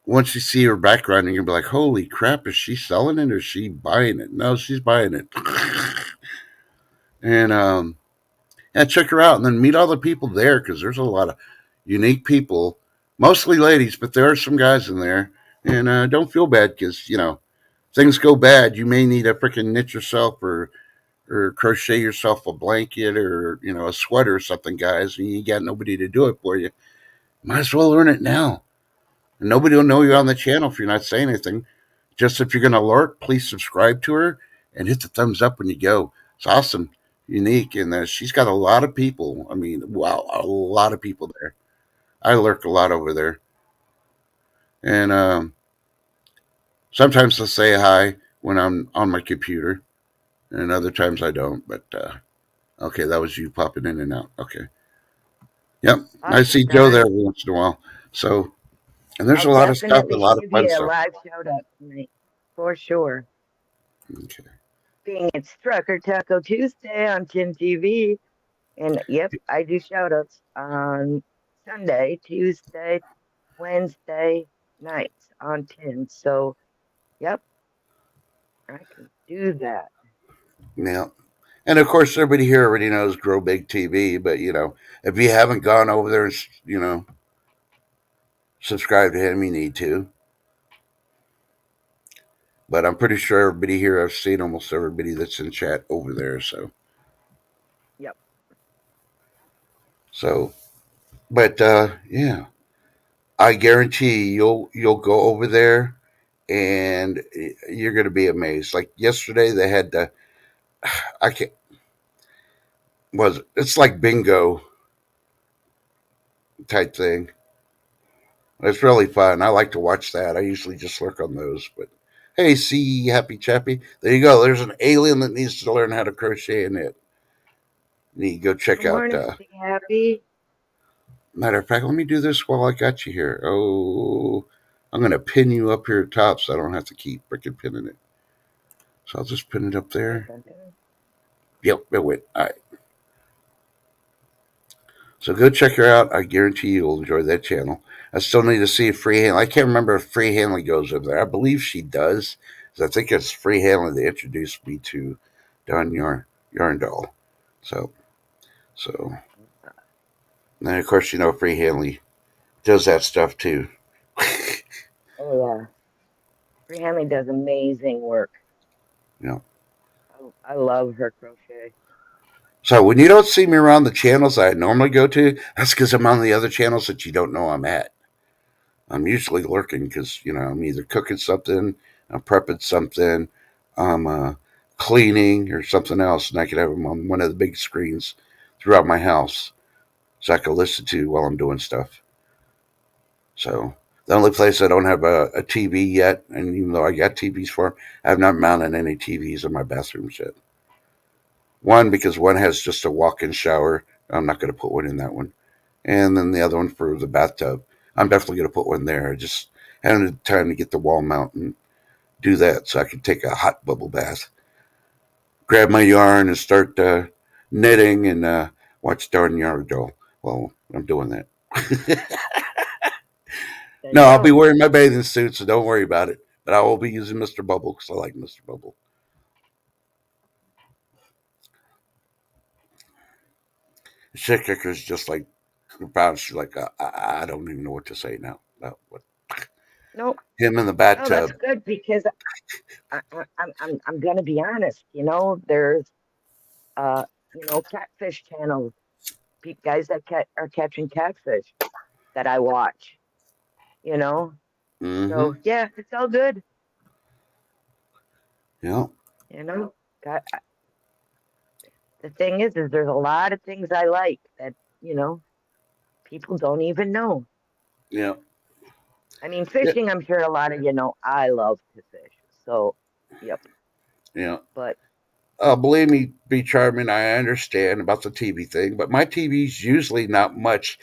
Once you see her background, you're gonna be like, "Holy crap! Is she selling it or is she buying it?" No, she's buying it. And yeah, check her out, and then meet all the people there because there's a lot of unique people, mostly ladies, but there are some guys in there. And don't feel bad because things go bad. You may need to freaking knit yourself or crochet yourself a blanket or a sweater or something, guys, and you got nobody to do it for you. Might as well learn it now. And nobody will know you're on the channel if you're not saying anything. Just if you're going to alert, please subscribe to her and hit the thumbs up when you go. It's awesome, unique, and she's got a lot of people. I mean, wow, a lot of people there. I lurk a lot over there, and sometimes I'll say hi when I'm on my computer, and other times I don't. But okay, that was you popping in and out. Okay, yep, I Awesome, see Joe there Don. every once in a while. So, and there's I'll a lot of stuff, a definitely lot of give fun you a stuff. live shout out tonight, for sure. Okay. Being it's Trucker Taco Tuesday on Tin TV. And yep, I do shout outs on Sunday, Tuesday, Wednesday nights on Tin. So, yep, I can do that. Yeah. And of course, everybody here already knows Grow Big TV, but if you haven't gone over there and subscribe to him, you need to. But I'm pretty sure everybody here, I've seen almost everybody that's in chat over there. Yep. So, but yeah, I guarantee you'll go over there and you're going to be amazed. Like yesterday, they had the I can't was it's like bingo type thing. It's really fun. I like to watch that. I usually just lurk on those. But hey, see, happy chappy. There you go. There's an alien that needs to learn how to crochet and knit. You need to go check Good out. morning, Stay Happy. Matter of fact, let me do this while I got you here. Oh, I'm going to pin you up here at top so I don't have to keep freaking pinning it. So I'll just pin it up Dun, there. dun, dun. Yep, it went. All right. So go check her out. I guarantee you'll enjoy that channel. I still need to see if Free Hanley. I can't remember if Free Hanley goes over there. I believe she does. I think it's Free Hanley that introduced me to Don Yarndall. So, so, and of course, Free Hanley does that stuff too. Oh, yeah. Free Hanley does amazing work. you know. I love her crochet. So when you don't see me around the channels I normally go to, that's because I'm on the other channels that you don't know I'm at. I'm usually lurking because I'm either cooking something, I'm prepping something, I'm cleaning or something else, and I can have them on one of the big screens throughout my house, so I can listen to while I'm doing stuff. So the only place I don't have a TV yet, and even though I got TVs for them, I have not mounted any TVs in my bathrooms yet. One because one has just a walk-in shower. I'm not going to put one in that one, and then the other one for the bathtub. I'm definitely going to put one there. I just haven't had time to get the wall mount and do that so I can take a hot bubble bath. Grab my yarn and start knitting and Watch Darn Yardle. Well, I'm doing that. There No, you I'll be go. wearing my bathing suit, so don't worry about it. But I will be using Mr. Bubble because I like Mr. Bubble. Shit kicker is just like about. She's like, I don't even know what to say now. What No, him in the no, that's bathtub. good because I'm gonna be honest. There's uh, catfish channels, guys that are catching catfish that I watch. You know, Mm-hmm. so yeah, it's all good. Yeah. You know, Got, the thing is there's a lot of things I like that people don't even know. Yeah. I mean, Yeah. fishing. I'm sure a lot of I love to fish. So, yep. Yeah. But Believe me, be charming. I understand about the TV thing, but my TV's usually not much.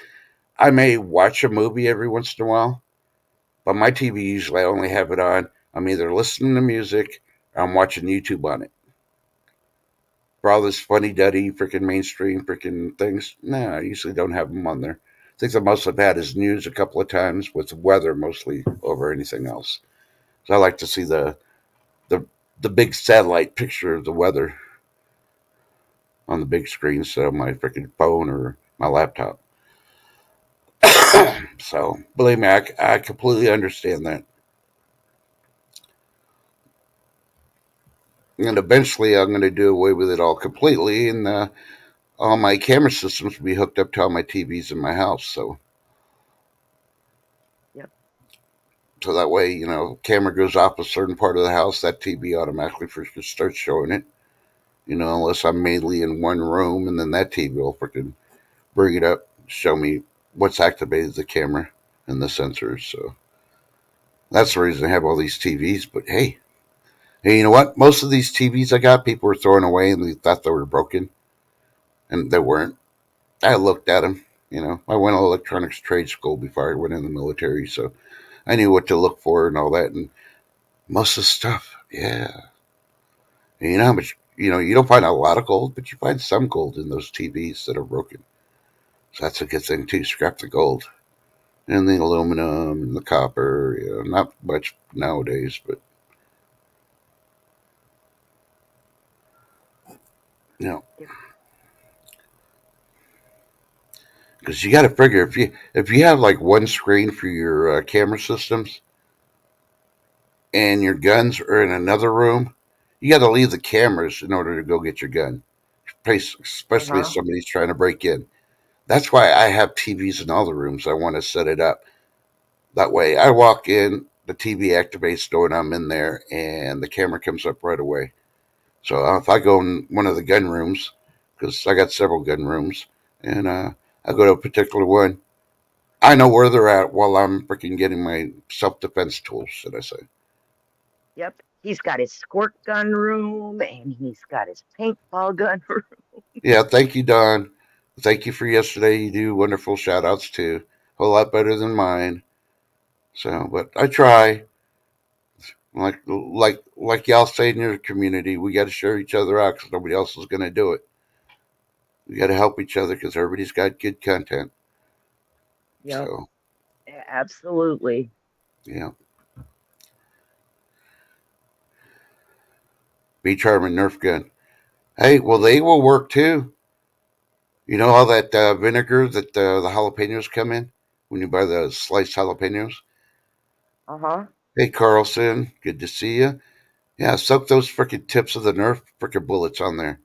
I may watch a movie every once in a while, but my TV usually I only have it on. I'm either listening to music or I'm watching YouTube on it. For all this funny duddy, freaking mainstream freaking things, no, I usually don't have them on there. I think the most I've had is news a couple of times with weather mostly over anything else. So I like to see the the big satellite picture of the weather on the big screen instead of my freaking phone or my laptop. So believe me, I completely understand that. And eventually, I'm going to do away with it all completely, and all my camera systems will be hooked up to all my TVs in my house. yep. So that way, camera goes off a certain part of the house, that TV automatically starts showing it. Unless I'm mainly in one room, and then that TV will freaking bring it up, show me what's activated the camera and the sensors. So that's the reason I have all these TVs. But hey, you know what? Most of these TVs I got, people were throwing away and they thought they were broken, and they weren't. I looked at them. I went to electronics trade school before I went in the military, so I knew what to look for and all that. And most of the stuff, yeah. And you know how much, you don't find a lot of gold, but you find some gold in those TVs that are broken. So that's a good thing too. Scrap the gold and the aluminum and the copper. Not much nowadays, but you know, Yep. because you got to figure if you have like one screen for your camera systems and your guns are in another room, you got to leave the cameras in order to go get your gun. Uh Especially if huh. somebody's trying to break in. That's why I have TVs in all the rooms. I want to set it up that way. I walk in, the TV activates when I'm in there, and the camera comes up right away. So if I go in one of the gun rooms, because I got several gun rooms, and I go to a particular one, I know where they're at while I'm freaking getting my self defense tools, should I say. Yep. He's got his squirt gun room and he's got his paintball gun room. Yeah, thank you, Don. Thank you for yesterday. You do wonderful shout outs too. A whole lot better than mine. So, but I try. Like y'all say in your community, we got to share each other out because nobody else is going to do it. We got to help each other because everybody's got good content. Yep. So, Absolutely. yeah. Be charming, Nerf gun. Hey, well, they will work too. You know all that vinegar that the jalapenos come in when you buy the sliced jalapenos? Uh huh. Hey, Carlson, good to see you. Yeah, soak those freaking tips of the Nerf freaking bullets on there.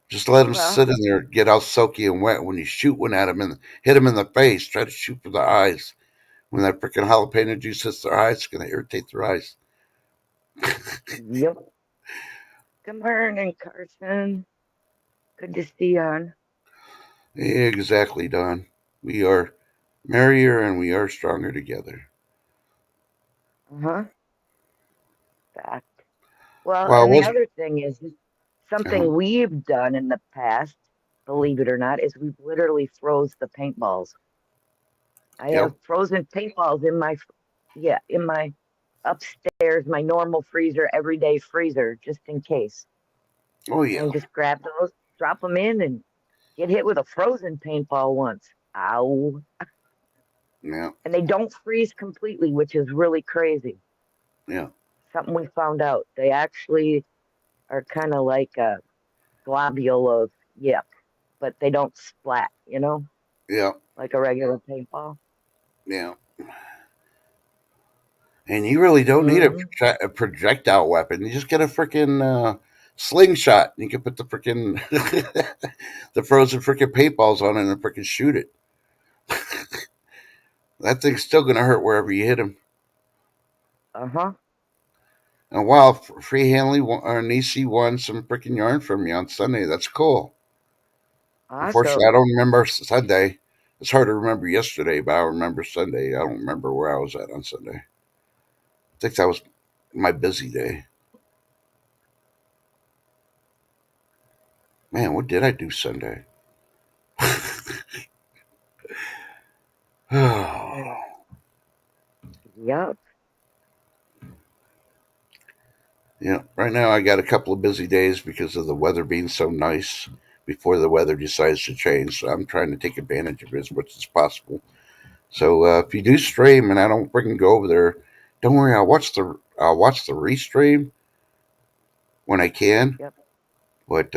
Just let them Well, sit in there, get all soaky and wet. When you shoot one at them and hit them in the face, try to shoot for the eyes. When that freaking jalapeno juice hits their eyes, it's going to irritate their eyes. yep. Good morning, Carson. Good to see you on. Exactly, Don. We are merrier and we are stronger together. Uh huh. Fact. Well, Well, and the was other thing is something we've done in the past, believe it or not, is we've literally froze the paintballs. I yep. have frozen paintballs in my upstairs, my normal freezer, everyday freezer, just in case. Oh And yeah. just grab those, drop them in, and get hit with a frozen paintball once. Ow. Yeah. And they don't freeze completely, which is really crazy. Yeah. Something we found out. They actually are kind of like a globule of yep, but they don't splat, Yeah. like a regular paintball. Yeah. And you really don't need Hmm. a projectile weapon. You just get a freaking slingshot. You can put the freaking the frozen freaking paintballs on it and freaking shoot it. That thing's still gonna hurt wherever you hit him. Uh-huh. And while Free Hanley Nisi won some freaking yarn from me on Sunday, that's cool. Unfortunately, I Awesome. don't remember Sunday. It's hard to remember yesterday, but I remember Sunday. I don't remember where I was at on Sunday. I think that was my busy day. Man, what did I do Sunday? And Yeah, yep. right now I got a couple of busy days because of the weather being so nice before the weather decides to change. So I'm trying to take advantage of it as much as possible. So if you do stream and I don't freaking go over there, don't worry. I'll watch the restream when I can. Yep. But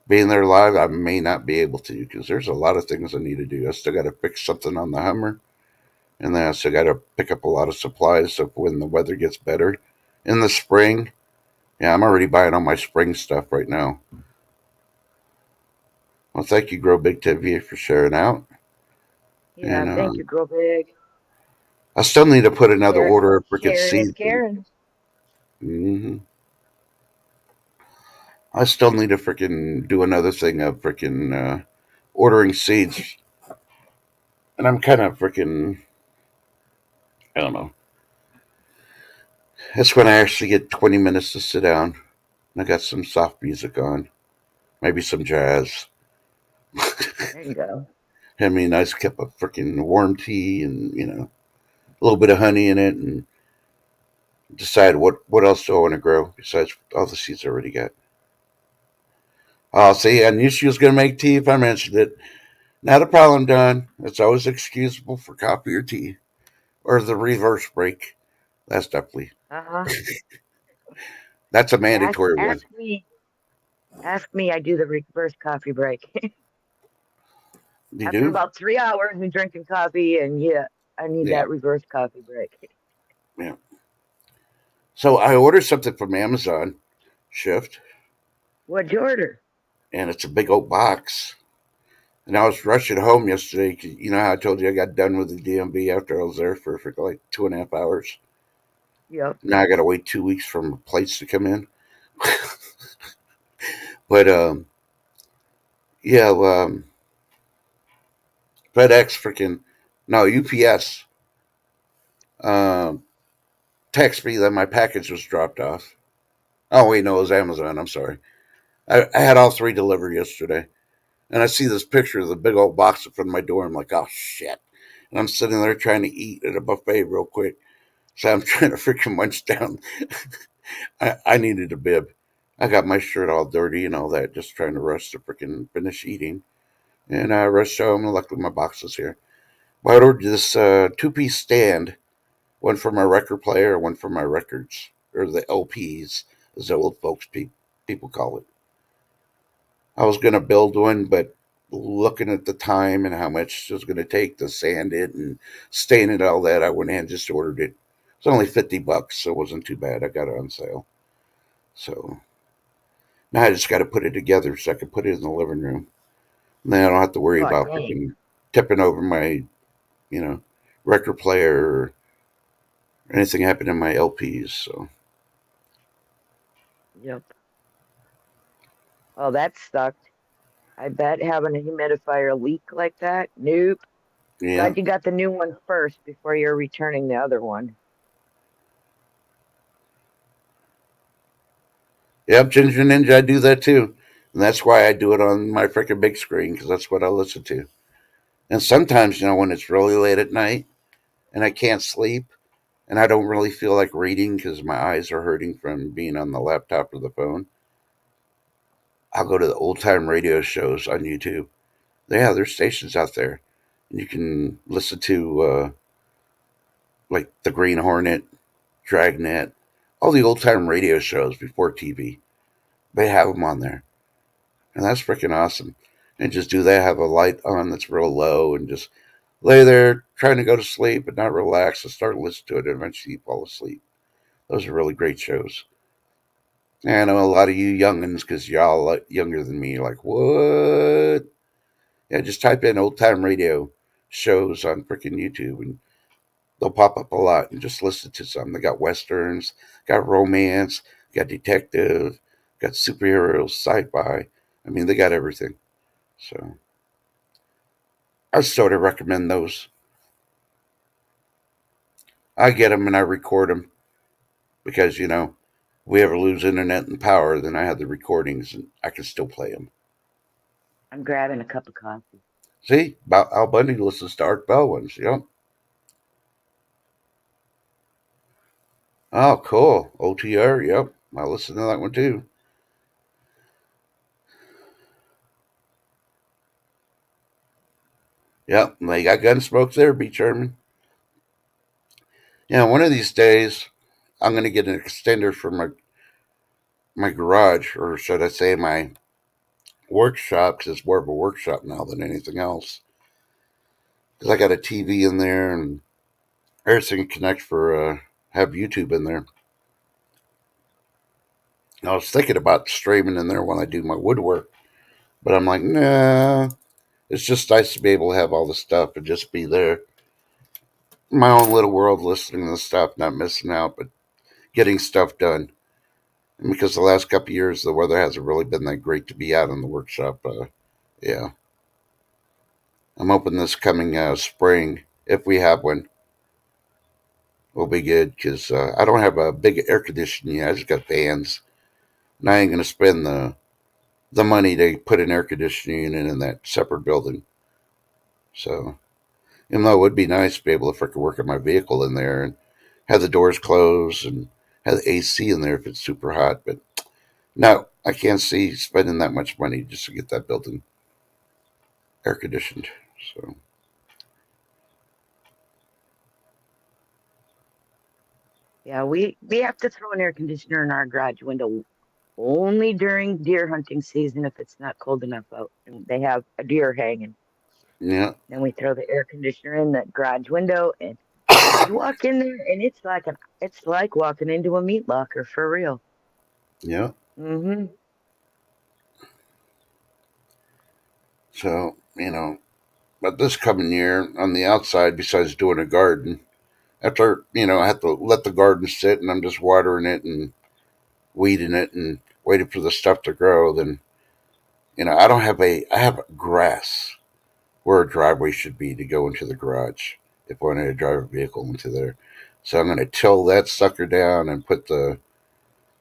being there live, I may not be able to because there's a lot of things I need to do. I still got to fix something on the Hummer, and then I still got to pick up a lot of supplies. So when the weather gets better in the spring, yeah, I'm already buying all my spring stuff right now. Well, thank you, Grow Big TV, for sharing out. Yeah, And thank you, Grow Big. I still need to put another Share, order of freaking sharing is seeds. caring. I still need to freaking do another thing of freaking ordering seeds. And I'm kind of freaking, I don't know. That's when I actually get 20 minutes to sit down. And I got some soft music on, maybe some jazz. There you go. Had me a nice cup of freaking warm tea and, a little bit of honey in it and decide what else do I want to grow besides all the seeds I already got. I'll say I knew she was going to make tea if I mentioned it. Not a problem, Don. It's always excusable for coffee or tea or the reverse break. That's definitely Uh-huh. that's a Ask mandatory one. ask me. Ask me, I do the reverse coffee break. You After do? about 3 hours of drinking coffee, and yeah, I need Yeah, that reverse coffee break. yeah. So I ordered something from Amazon Shift, What'd you order? and it's a big old box. And I was rushing home yesterday because you know how I told you I got done with the DMV after I was there for like 2.5 hours. Yep. Now I got to wait 2 weeks for my plates to come in. But yeah, FedEx freaking no UPS um, text me that my package was dropped off. Oh wait, no, it was Amazon. I'm sorry. I had all three delivered yesterday, and I see this picture of the big old box in front of my door. I'm like, oh shit! And I'm sitting there trying to eat at a buffet real quick. So I'm trying to freaking munch down. I needed a bib. I got my shirt all dirty and all that, just trying to rush to freaking finish eating. And I rushed home, and luckily my box was here. But I ordered this two-piece stand, one for my record player, one for my records, or the LPs, as the old folks people call it. I was going to build one, but looking at the time and how much it was going to take to sand it and stain it, all that, I went ahead and just ordered it. It's only $50, so it wasn't too bad. I got it on sale. So now I just got to put it together so I can put it in the living room. And then I don't have to worry Oh, about dang. freaking tipping over my, you know, record player or anything happening in my LPs. So Yep. Oh, that sucked. I bet having a humidifier leak like that. Nope. yeah, Glad you got the new one first before you're returning the other one. yep, Ginger Ninja, I do that too, and that's why I do it on my freaking big screen because that's what I listen to. And sometimes, when it's really late at night and I can't sleep and I don't really feel like reading because my eyes are hurting from being on the laptop or the phone, I'll go to the old time radio shows on YouTube. They have their stations out there. And you can listen to like the Green Hornet, Dragnet, all the old time radio shows before TV. They have them on there. And that's freaking awesome. And just do they have a light on that's real low and just lay there trying to go to sleep but not relax and start listening to it and eventually you fall asleep. Those are really great shows. And I know a lot of you youngins, because y'all a lot younger than me, are like, what? Yeah, just type in old time radio shows on freaking YouTube and they'll pop up a lot and just listen to some. They got westerns, got romance, got detective, got superheroes, sci-fi. I mean, they got everything. So I sort of recommend those. I get them and I record them because if we ever lose internet and power, then I have the recordings and I can still play them. I'm grabbing a cup of coffee. See, Al Bundy listens to Art Bell ones. Yep. Oh, cool. OTR. Yep. I listen to that one too. Yep. They got Gunsmoke there, B. Sherman. Yeah, one of these days, I'm going to get an extender for my garage, or should I say my workshop, because it's more of a workshop now than anything else. Because I got a TV in there and everything connects for have YouTube in there. I was thinking about streaming in there when I do my woodwork, but I'm like, nah. It's just nice to be able to have all the stuff and just be there, my own little world, listening to stuff, not missing out, but getting stuff done. And because the last couple of years the weather hasn't really been that great to be out in the workshop, yeah, I'm hoping this coming spring, if we have one, will be good because I don't have a big air conditioning yet. I just got fans, and I ain't gonna spend the money to put an air conditioning unit in that separate building. So, even though it would be nice to be able to freaking work on my vehicle in there and have the doors closed and have the AC in there if it's super hot, but no, I can't see spending that much money just to get that building air conditioned. So, Yeah, we have to throw an air conditioner in our garage window only during deer hunting season if it's not cold enough out and they have a deer hanging. yeah, Then we throw the air conditioner in the garage window and you walk in there and it's like walking into a meat locker for real. yeah. Mm-hmm. So, but this coming year on the outside, besides doing a garden, after, I have to let the garden sit and I'm just watering it and weeding it and waiting for the stuff to grow, then, I have grass where a driveway should be to go into the garage if I wanted to drive a vehicle into there. So I'm going to till that sucker down and put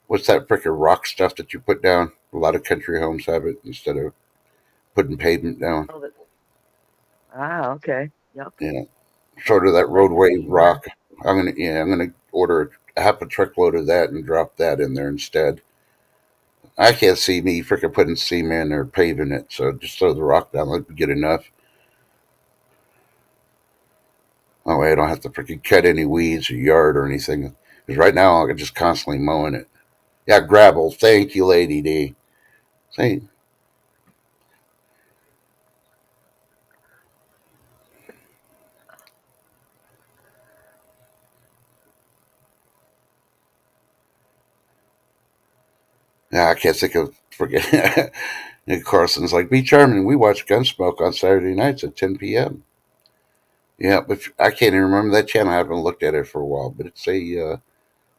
what's that frickin' rock stuff that you put down? A lot of country homes have it instead of putting pavement down. Oh, okay. Yep. Sort of that Like the roadway paver. rock. I'm gonna order half a truckload of that and drop that in there instead. I can't see me freaking putting cement or paving it, so just throw the rock down. Let me get enough. That way I don't have to freaking cut any weeds or yard or anything. Because right now I'm just constantly mowing it. Yeah, gravel. Thank you, Lady D. See, yeah, I can't think of forget. Nick Carson's like, be charming. We watch Gunsmoke on Saturday nights at 10 p.m. Yeah, but I can't even remember that channel. I haven't looked at it for a while, but it's a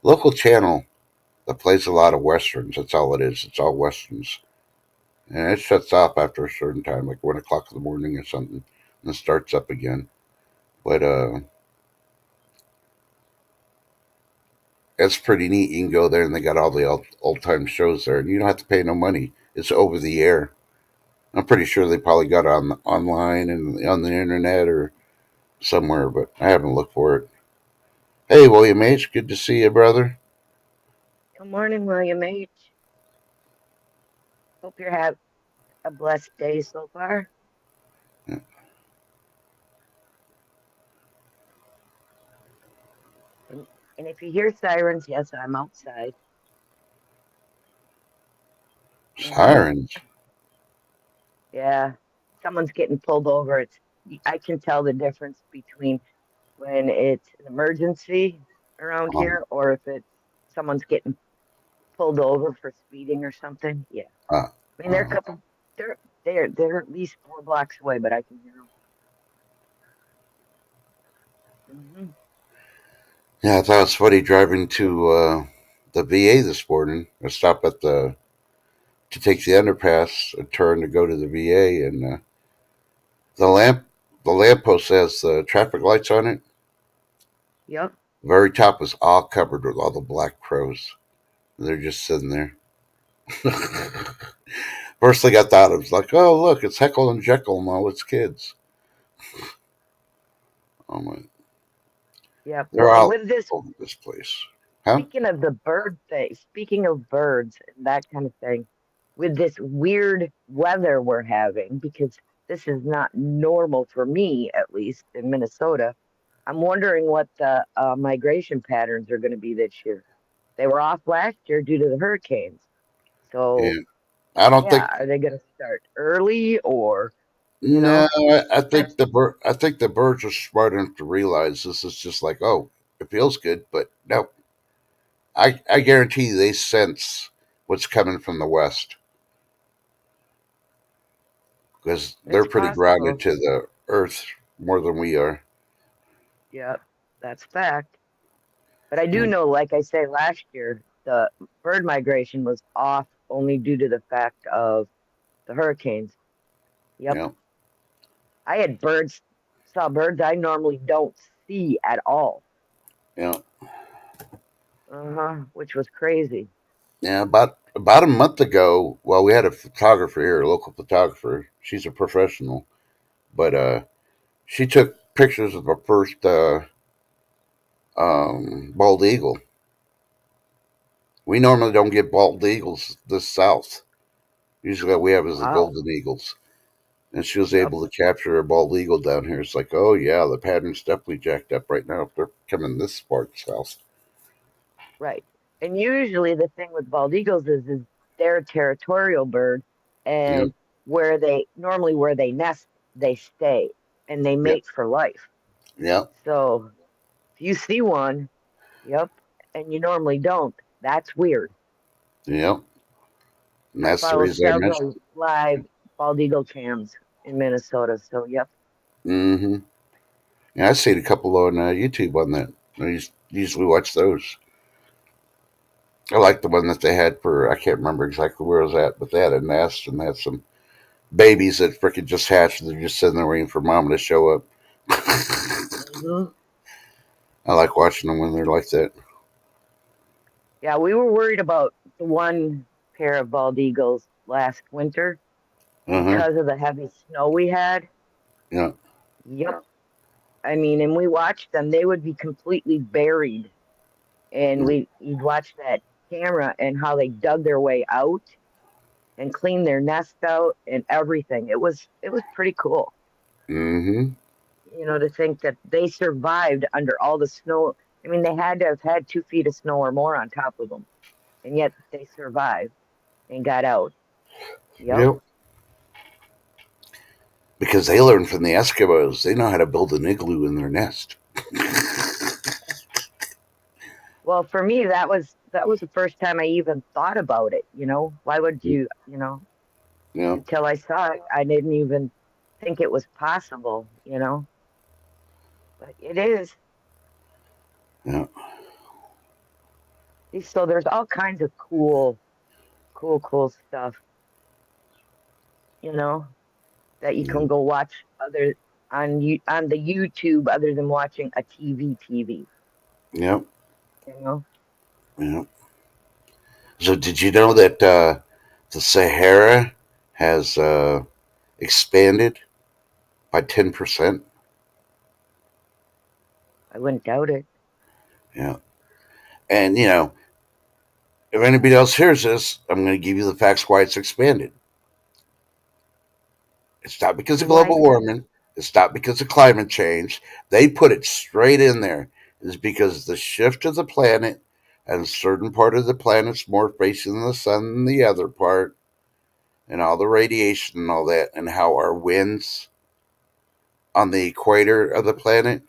local channel that plays a lot of westerns. That's all it is. It's all westerns, and it shuts off after a certain time, like 1 o'clock in the morning or something, and it starts up again. But it's pretty neat. You can go there, and they got all the old time shows there, and you don't have to pay no money. It's over the air. I'm pretty sure they probably got it on online and on the internet or somewhere, but I haven't looked for it. Hey, William H., good to see you, brother. Good morning, William H. Hope you have a blessed day so far. Yeah. And, and if you hear sirens, yes, I'm outside. Hmm. Sirens. Yeah, someone's getting pulled over. I can tell the difference between when it's an emergency around Um, here or if it's someone's getting pulled over for speeding or something. Yeah, uh, I mean they're a uh, couple. They're at least 4 blocks away, but I can hear them. yeah, I thought it was funny driving to the VA this morning. I stopped at the to take the underpass, a turn to go to the VA, and the lamppost has the traffic lights on it. Yep. The very top was all covered with all the black crows. They're just sitting there. First thing I thought of was like, oh look, it's Heckle and Jekyll and all its kids. Oh my, Yep. they're And all with this, over this place, huh? speaking of the bird thing, speaking of birds and that kind of thing, with this weird weather we're having, because this is not normal for me, at least in Minnesota, I'm wondering what the migration patterns are going to be this year. They were off last year due to the hurricanes. So, Yeah, I don't yeah, think. are they going to start early or, you No, know, I that's think I think the birds are smart enough to realize this is just like, oh, it feels good, but no, I guarantee you they sense what's coming from the west because they're it's pretty grounded possible. to the earth more than we are. Yep, that's fact. But I do Yeah, know, like I say, last year, the bird migration was off only due to the fact of the hurricanes. Yep. yeah, I had saw birds I normally don't see at all. yeah, Which was crazy. yeah. About a month ago, well, we had a photographer here, a local photographer. She's a professional, but she took pictures of our first bald eagle. We normally don't get bald eagles this south. Usually, what we have is the Wow. golden eagles, and she was Yep. able to capture a bald eagle down here. It's like, oh yeah, the pattern's definitely jacked up right now if they're coming this far south. Right. And usually the thing with bald eagles is they're a territorial bird, Yeah, and where they nest, they stay and they yeah, mate for life. yeah, So if you see one, yep, and you normally don't, that's weird. yeah. And I that's the follow reason I mentioned. several live bald eagle cams in Minnesota. So, yep. Mm-hmm. Yeah, I've seen a couple on YouTube on that. I usually watch those. I like the one that they had for, I can't remember exactly where it was at, but they had a nest and they had some babies that freaking just hatched and they're just sitting there waiting for mom to show up. Hmm. I like watching them when they're like that. Yeah, we were worried about the one pair of bald eagles last winter Uh huh. because of the heavy snow we had. Yeah. Yep. I mean, and we watched them, they would be completely buried. And you'd watch that camera and how they dug their way out and cleaned their nest out and everything. It was pretty cool. Mm-hmm. To think that they survived under all the snow. I mean, they had to have had 2 feet of snow or more on top of them, and yet they survived and got out. Yep. Yep. Because they learned from the Eskimos. They know how to build an igloo in their nest. Well, for me, that was the first time I even thought about it. Why would you? Yeah. Until I saw it, I didn't even think it was possible. But it is. Yeah. So there's all kinds of cool, cool, cool stuff. You know, that you Yeah. can go watch other on the YouTube other than watching a TV. Yeah. You know, Yeah. So did you know that the Sahara has expanded by 10%? I wouldn't doubt it. Yeah. And if anybody else hears this, I'm going to give you the facts why it's expanded. It's not because of Why? global warming. It's not because of climate change. They put it straight in there. It's because the shift of the planet and a certain part of the planet's more facing the sun than the other part, and all the radiation and all that, and how our winds on the equator of the planet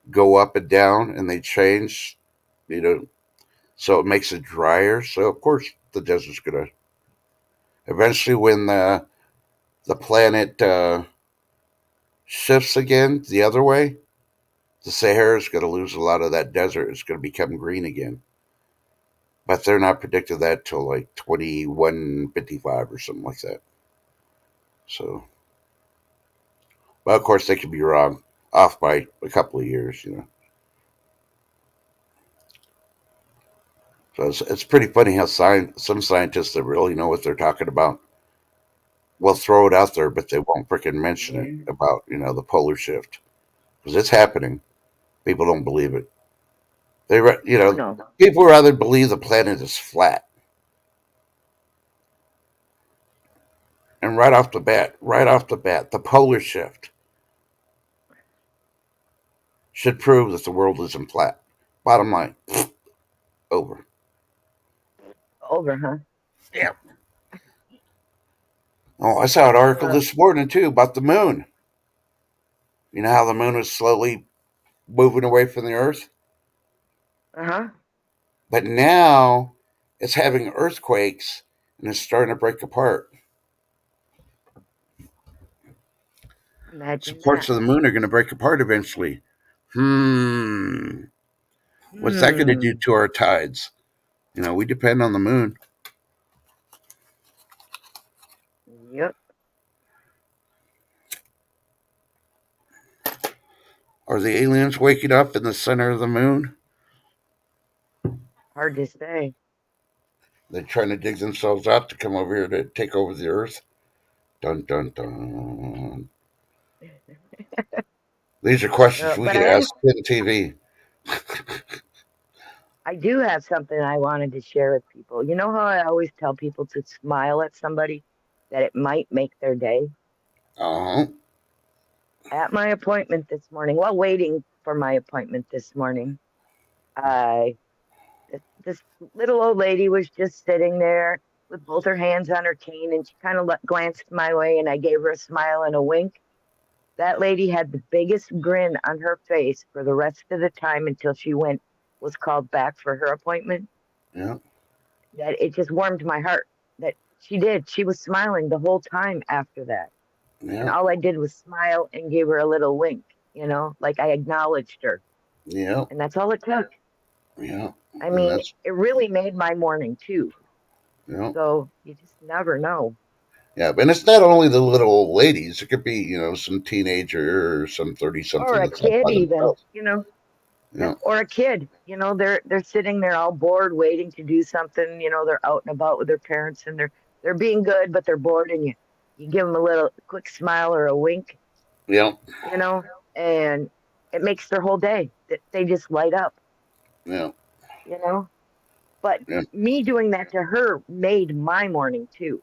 go up and down and they change, you know, so it makes it drier. So of course the desert's gonna eventually, when the planet shifts again the other way, the Sahara is going to lose a lot of that desert. It's going to become green again. But they're not predicting that till like 2155 or something like that. So, but of course they could be wrong, off by a couple of years, you know. So it's pretty funny how some scientists that really know what they're talking about will throw it out there, but they won't freaking mention it about, you know, the polar shift, because it's happening. People don't believe it. You Oh know, no. people rather believe the planet is flat. And right off the bat, the polar shift should prove that the world isn't flat. Bottom line, over. Over, huh? Yeah. Oh, I saw an article Uh this morning too about the moon. You know how the moon is slowly moving away from the Earth, huh. but now it's having earthquakes and it's starting to break apart. So Imagine parts that. of the moon are going to break apart eventually. Hmm. What's that going to do Hmm. to our tides? You know, we depend on the moon. Yep. Are the aliens waking up in the center of the moon? Hard to say. They're trying to dig themselves out to come over here to take over the Earth. Dun dun dun. These are questions we But could ask in TV. I do have something I wanted to share with people. You know how I always tell people to smile at somebody that it might make their day? Uh huh. At my appointment this morning, while waiting for my appointment this morning, I this little old lady was just sitting there with both her hands on her cane, and she kind of glanced my way, and I gave her a smile and a wink. That lady had the biggest grin on her face for the rest of the time until she went was called back for her appointment. Yeah. That it just warmed my heart that she did. She was smiling the whole time after that. And Yeah. all I did was smile and gave her a little wink, like I acknowledged her. Yeah. And that's all it took. Yeah. I And mean, that's it really made my morning too. yeah. So you just never know. Yeah. And it's not only the little old ladies. It could be, you know, some teenager or some 30 Or something a that's out kid by even, themselves. yeah, Yeah. or a kid, they're sitting there all bored waiting to do something, they're out and about with their parents and they're being good, but they're bored and you give them a little quick smile or a wink, Yeah. you know, and it makes their whole day. They just light up, Yeah. you know. But Yeah. me doing that to her made my morning too,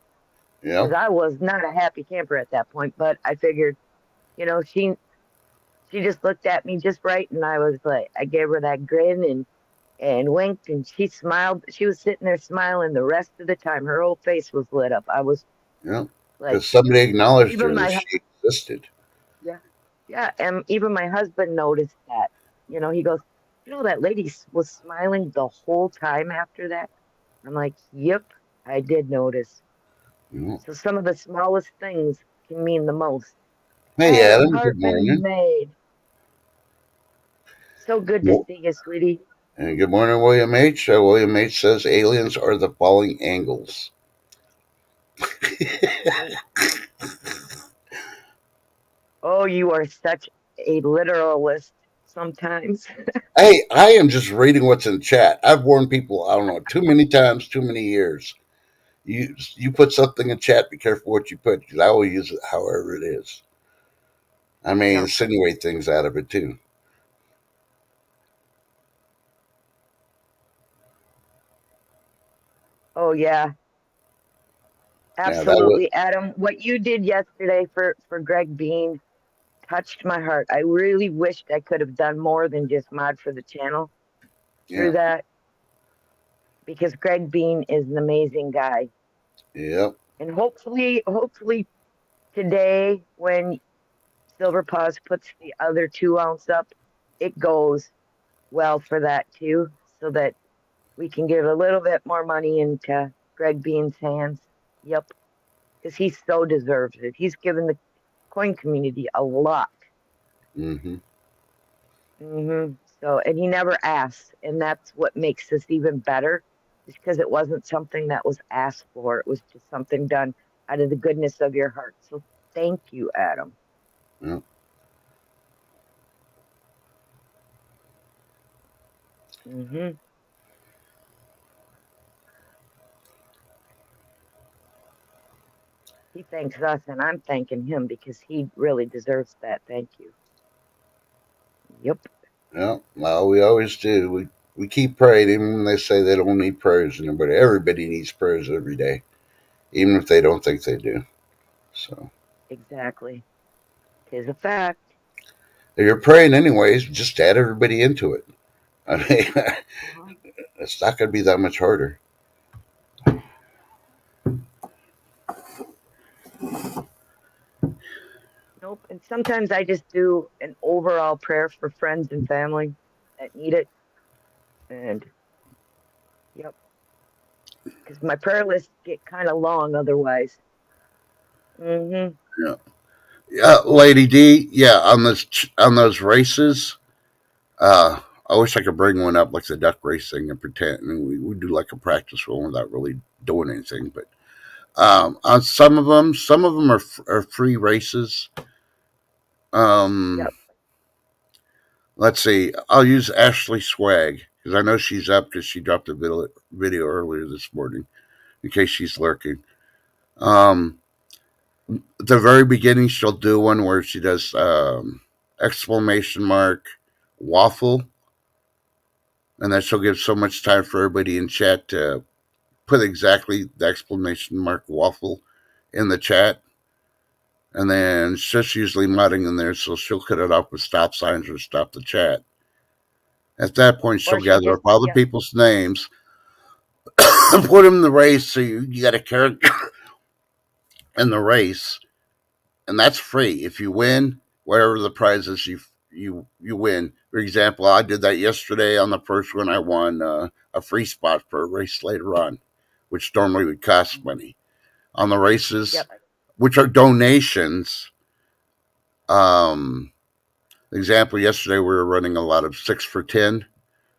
Yeah. because I was not a happy camper at that point. But I figured, you know, she just looked at me just right, and I was like, I gave her that grin and winked, and she smiled. She was sitting there smiling the rest of the time. Her whole face was lit up. I was Yeah. like, Because somebody acknowledged even her that my she existed. yeah, yeah, and even my husband noticed that. He goes, that lady was smiling the whole time after that. I'm like, yep, I did notice. Yeah. So some of the smallest things can mean the most. Hey, Hey, Adam. Good apartment morning. maid. So good to Mo- see you, sweetie. And good morning, William H. William H. says aliens are the falling angles. Oh, oh, you are such a literalist sometimes. Hey, I am just reading what's in chat. I've warned people, I don't know, too many times, too many years. You put something in chat, be careful what you put, because I will use it however it is. I may Yep. insinuate things out of it too. Oh yeah, Yeah, that was. absolutely, Adam. What you did yesterday for Greg Bean touched my heart. I really wished I could have done more than just mod for the channel Yeah. through that because Greg Bean is an amazing guy. Yep. And hopefully today when Silver Paws puts the other 2 ounce up, it goes well for that too, so that we can get a little bit more money into Greg Bean's hands. Yep, because he so deserves it. He's given the coin community a lot. Mm-hmm. So, and he never asks, and that's what makes this even better, is because it wasn't something that was asked for. It was just something done out of the goodness of your heart. So, thank you, Adam. Yep. hmm He thanks us, and I'm thanking him because he really deserves that. Thank you. Yep, Yep. Well, we always do. We keep praying, even when they say they don't need prayers anymore. Everybody needs prayers every day, even if they don't think they do. So exactly. Tis a fact. if you're praying anyways, just add everybody into it. I mean, Uh-huh. it's not going to be that much harder. Nope. And sometimes I just do an overall prayer for friends and family that need it. And yep, because my prayer lists get kind of long otherwise. hmm Yeah. Yeah, Lady D. Yeah, on those races. I wish I could bring one up like the duck racing and pretend. I mean, we do like a practice one without really doing anything. But on some of them are free races. Um, Yep. let's see. I'll use Ashley Swag because I know she's up because she dropped a video earlier this morning. In case she's lurking. Um, at the very beginning, she'll do one where she does exclamation mark waffle, and then she'll give so much time for everybody in chat to put exactly the exclamation mark waffle in the chat. And then she's usually mudding in there, so she'll cut it off with stop signs or stop the chat. At that point, she'll Or she'll gather just, up all the yep. people's names and put them in the race. So you got a character in the race, and that's free. If you win, whatever the prize is, you win. For example, I did that yesterday on the first one. I won a free spot for a race later on, which normally would cost money. On the races, Yep. which are donations. Um, example, yesterday we were running a lot of 6 for 10,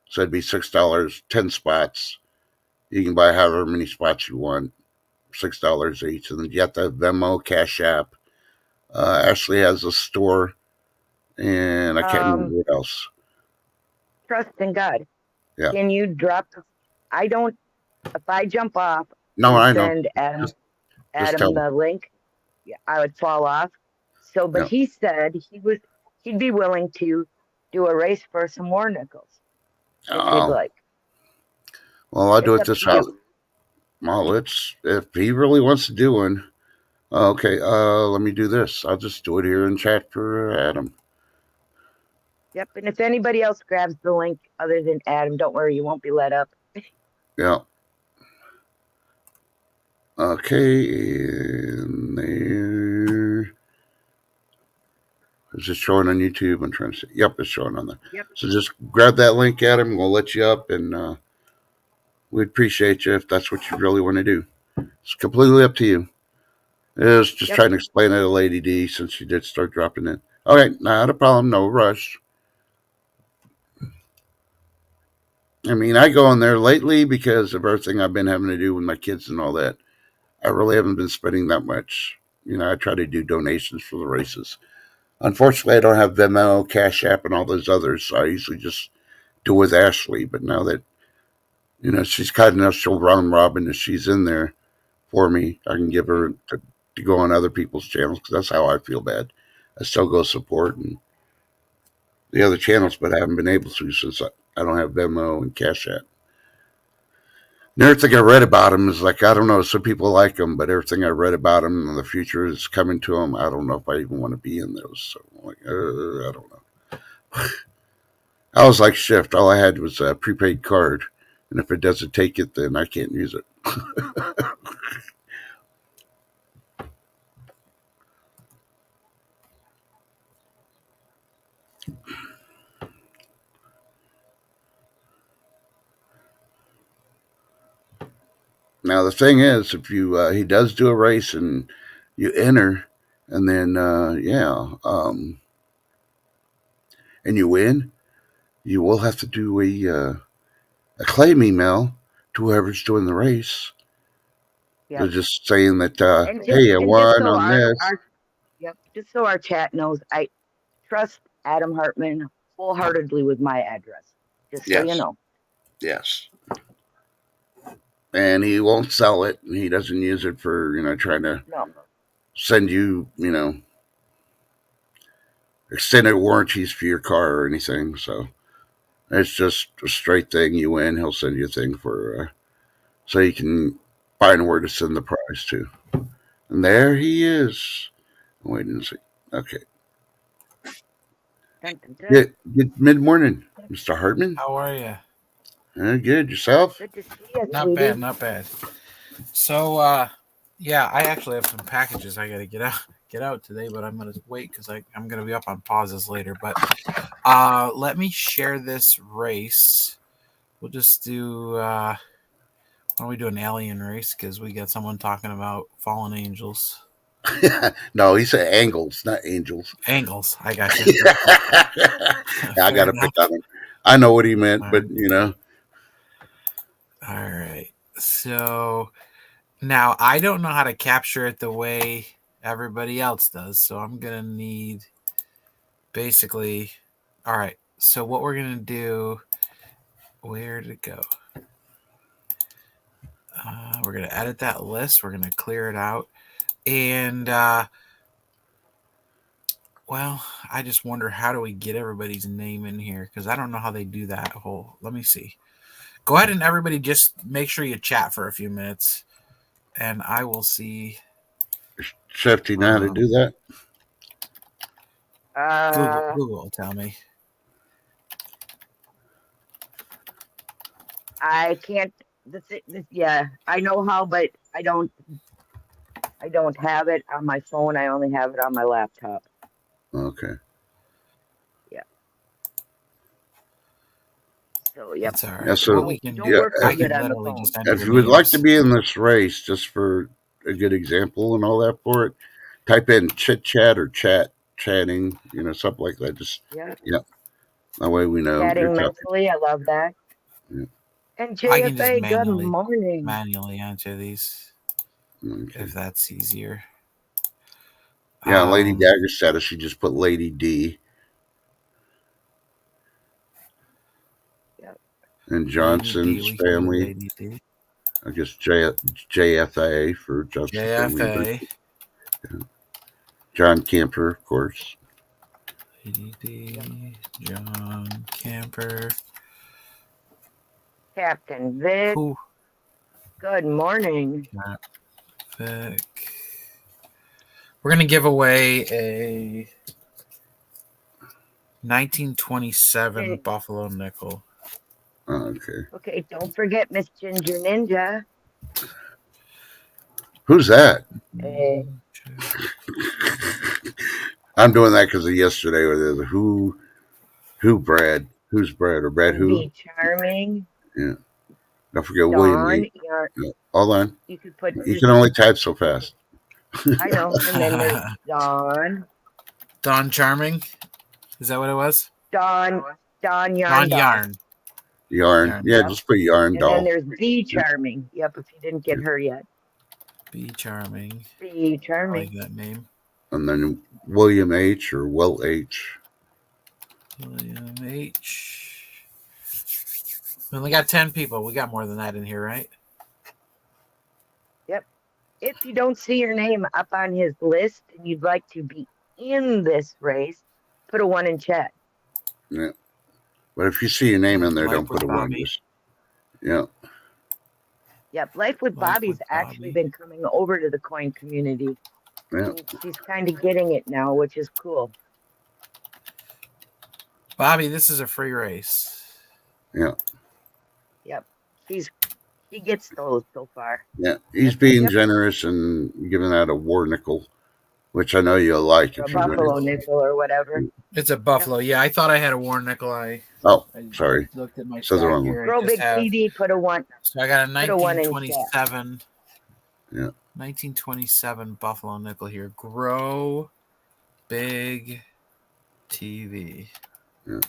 so it'd be $6, 10 spots. You can buy however many spots you want, $6 each, and then you got the Venmo, Cash App. Ashley has a store, and I can't remember Um, what else. Trust in God. Yeah, Can you drop I don't, if I jump off no, and I know. send Just just Adam tell me. the link, yeah, I would fall off. So, but Yeah. he said he'd be willing to do a race for some more nickels if you'd Oh, like. well, I'll do It's it up this to house. you. Well, it's if he really wants to do one. Okay, let me do this. I'll just do it here in chat for Adam. Yep. And if anybody else grabs the link other than Adam, don't worry, you won't be let up. Yeah. Okay, and there. Is it showing on YouTube? I'm trying to see. Yep, it's showing on there. Yep. So just grab that link, Adam. We'll let you up, and we'd appreciate you if that's what you really want to do. It's completely up to you. I was just Yep. trying to explain it to Lady D since she did start dropping in. Okay, not a problem. No rush. I mean, I go in there lately because of everything I've been having to do with my kids and all that. I really haven't been spending that much. I try to do donations for the races. Unfortunately, I don't have Venmo, Cash App, and all those others. So I usually just do with Ashley. But now that she's kind enough, she'll round robin if she's in there for me. I can give her to go on other people's channels because that's how I feel bad. I still go support and the other channels, but I haven't been able to since I don't have Venmo and Cash App. And everything I read about him is like, I don't know. Some people like him, but everything I read about him and the future is coming to him. I don't know if I even want to be in those. So, like, I don't know. I was like Shift. All I had was a prepaid card, and if it doesn't take it, then I can't use it. Now the thing is, if you he does do a race and you enter, and then and you win, you will have to do a claim email to whoever's doing the race. They're Yep. just saying that, hey, I And just won so on this. just so our chat knows, I trust Adam Hartman wholeheartedly with my address. Just so you Yes, know. yes. And he won't sell it. And he doesn't use it for trying to No. send you extended warranties for your car or anything. So it's just a straight thing. You win, he'll send you a thing for so you can find where to send the prize to. And there he is. Wait and see. Okay. Dun, dun, dun. Good mid morning, Mr. Hartman. How are you? Good. Yourself? Good to see you, Not sweetie. bad, not bad. So, yeah, I actually have some packages I got to get out today, but I'm gonna wait because I'm gonna be up on pauses later. But let me share this race. We'll just do. Why don't we do an alien race? Because we got someone talking about fallen angels. No, he said angles, not angels. Angles. I got you. I got to pick on him. I know what he meant, All but right. All right. So now I don't know how to capture it the way everybody else does. So I'm going to need basically. All right. So what we're going to do, where did it go? We're going to edit that list. We're going to clear it out. And, well, I just wonder how do we get everybody's name in here? Because I don't know how they do that whole. Let me see. Go ahead and everybody just make sure you chat for a few minutes. And I will see. Chef, do you know how to do that? Google will tell me. I can't. Yeah, I know how, but I don't have it on my phone. I only have it on my laptop. Okay. Yeah. So yep. That's all right. Yeah, so we can Don't do, work I too can good on the literally phone. just enter if the you would like names. to be in this race, just for a good example and all that for it, type in chit chat or chatting, something like that. Just Yeah. that way we know Chatting you're talking. mentally, I love that. Yeah. And I can just JFA, good morning. manually enter these Okay. if that's easier. Yeah, Lady Dagger status, she just put Lady D. Yep. And Johnson's family. Lady D. I guess JFA for Johnson's family. JFA. Yeah. John Camper, of course. Lady D. John Camper. Captain Vic. Who? Good morning. Vic. We're going to give away a 1927 Buffalo nickel. Okay. Okay, don't forget Miss Ginger Ninja. Who's that? I'm doing that because of yesterday where there's a who Brad. Who's Brad or Brad who? Be charming. Yeah. Don't forget Dawn, William Lee. Yeah. Hold on. You could put. You can only type so fast. I know. And then there's Dawn. Dawn Charming. Is that what it was? Dawn Yarn. Dawn Yarn. Yarn. Yeah, just put Yarn and doll. then there's Be Charming. Yep, if you didn't get her yet. Be Charming. Be Charming. I like that name. And then William H. or Will H. William H. We only got 10 people. We got more than that in here, right? Yep. If you don't see your name up on his list and you'd like to be in this race, put a 1 in chat. Yeah. But if you see your name in there, don't put a 1. Yeah. Yep, Life with Life Bobby's with actually Bobby. been coming over to the coin community. Yeah. And she's kind of getting it now, which is cool. Bobby, this is a free race. Yeah. Yep, he gets those so far. Yeah. He's being Yep. generous and giving out a war nickel, which I know you'll like Or a if you buffalo win. nickel or whatever. It's a buffalo. Yeah, I thought I had a war nickel. I Oh, sorry. looked at my Said the stack wrong one. here. I Grow just Big have. TV put a one. So I got a Put a one in chat. 1927. Yeah. 1927 buffalo nickel here. Grow Big TV. Yeah.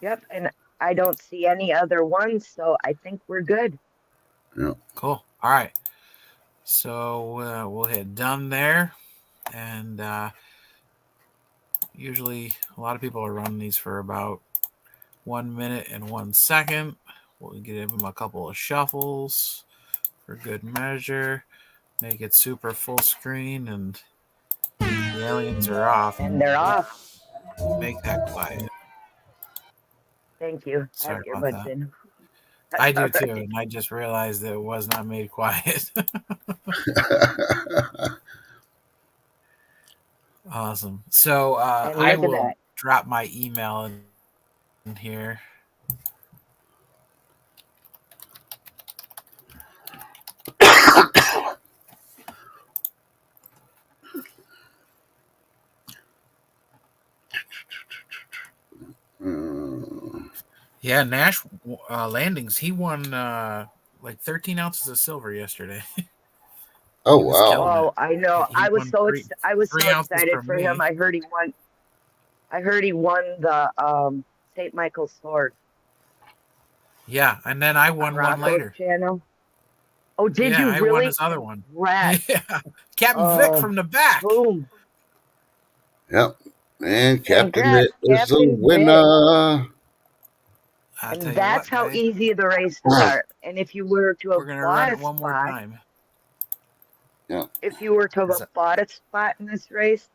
Yep, and I don't see any other ones, so I think we're good. Yeah. Cool. All right. So we'll hit done there. And usually a lot of people are running these for about 1 minute and 1 second. We'll give them a couple of shuffles for good measure. Make it super full screen, and the aliens are off. And they're off. Make that quiet. Thank you. I Sorry have about earbuds that. in. I do All too, right. and I just realized that it was not made quiet. Awesome. So And I look at will that. drop my email in here. Yeah, Nash Landings. He won like 13 ounces of silver yesterday. Oh He was wow. killing it. Oh, I know. He I was won so three- I was so 3 ounces excited from for him. me. I heard he won. I heard he won the St. Michael's sword. Yeah, and then I on won one Rocco's later. channel. Oh, did Yeah, you I really? won his other one. Congrats. Yeah, Captain Vic Oh, from the back. boom. Yep. And Captain Congrats, Vic is the Captain Vic. winner. I'll And tell you that's what, how guys, easy the races are. And if you were to we're have gonna bought run a it one more spot, time. if you were to Is have bought a spot in this race,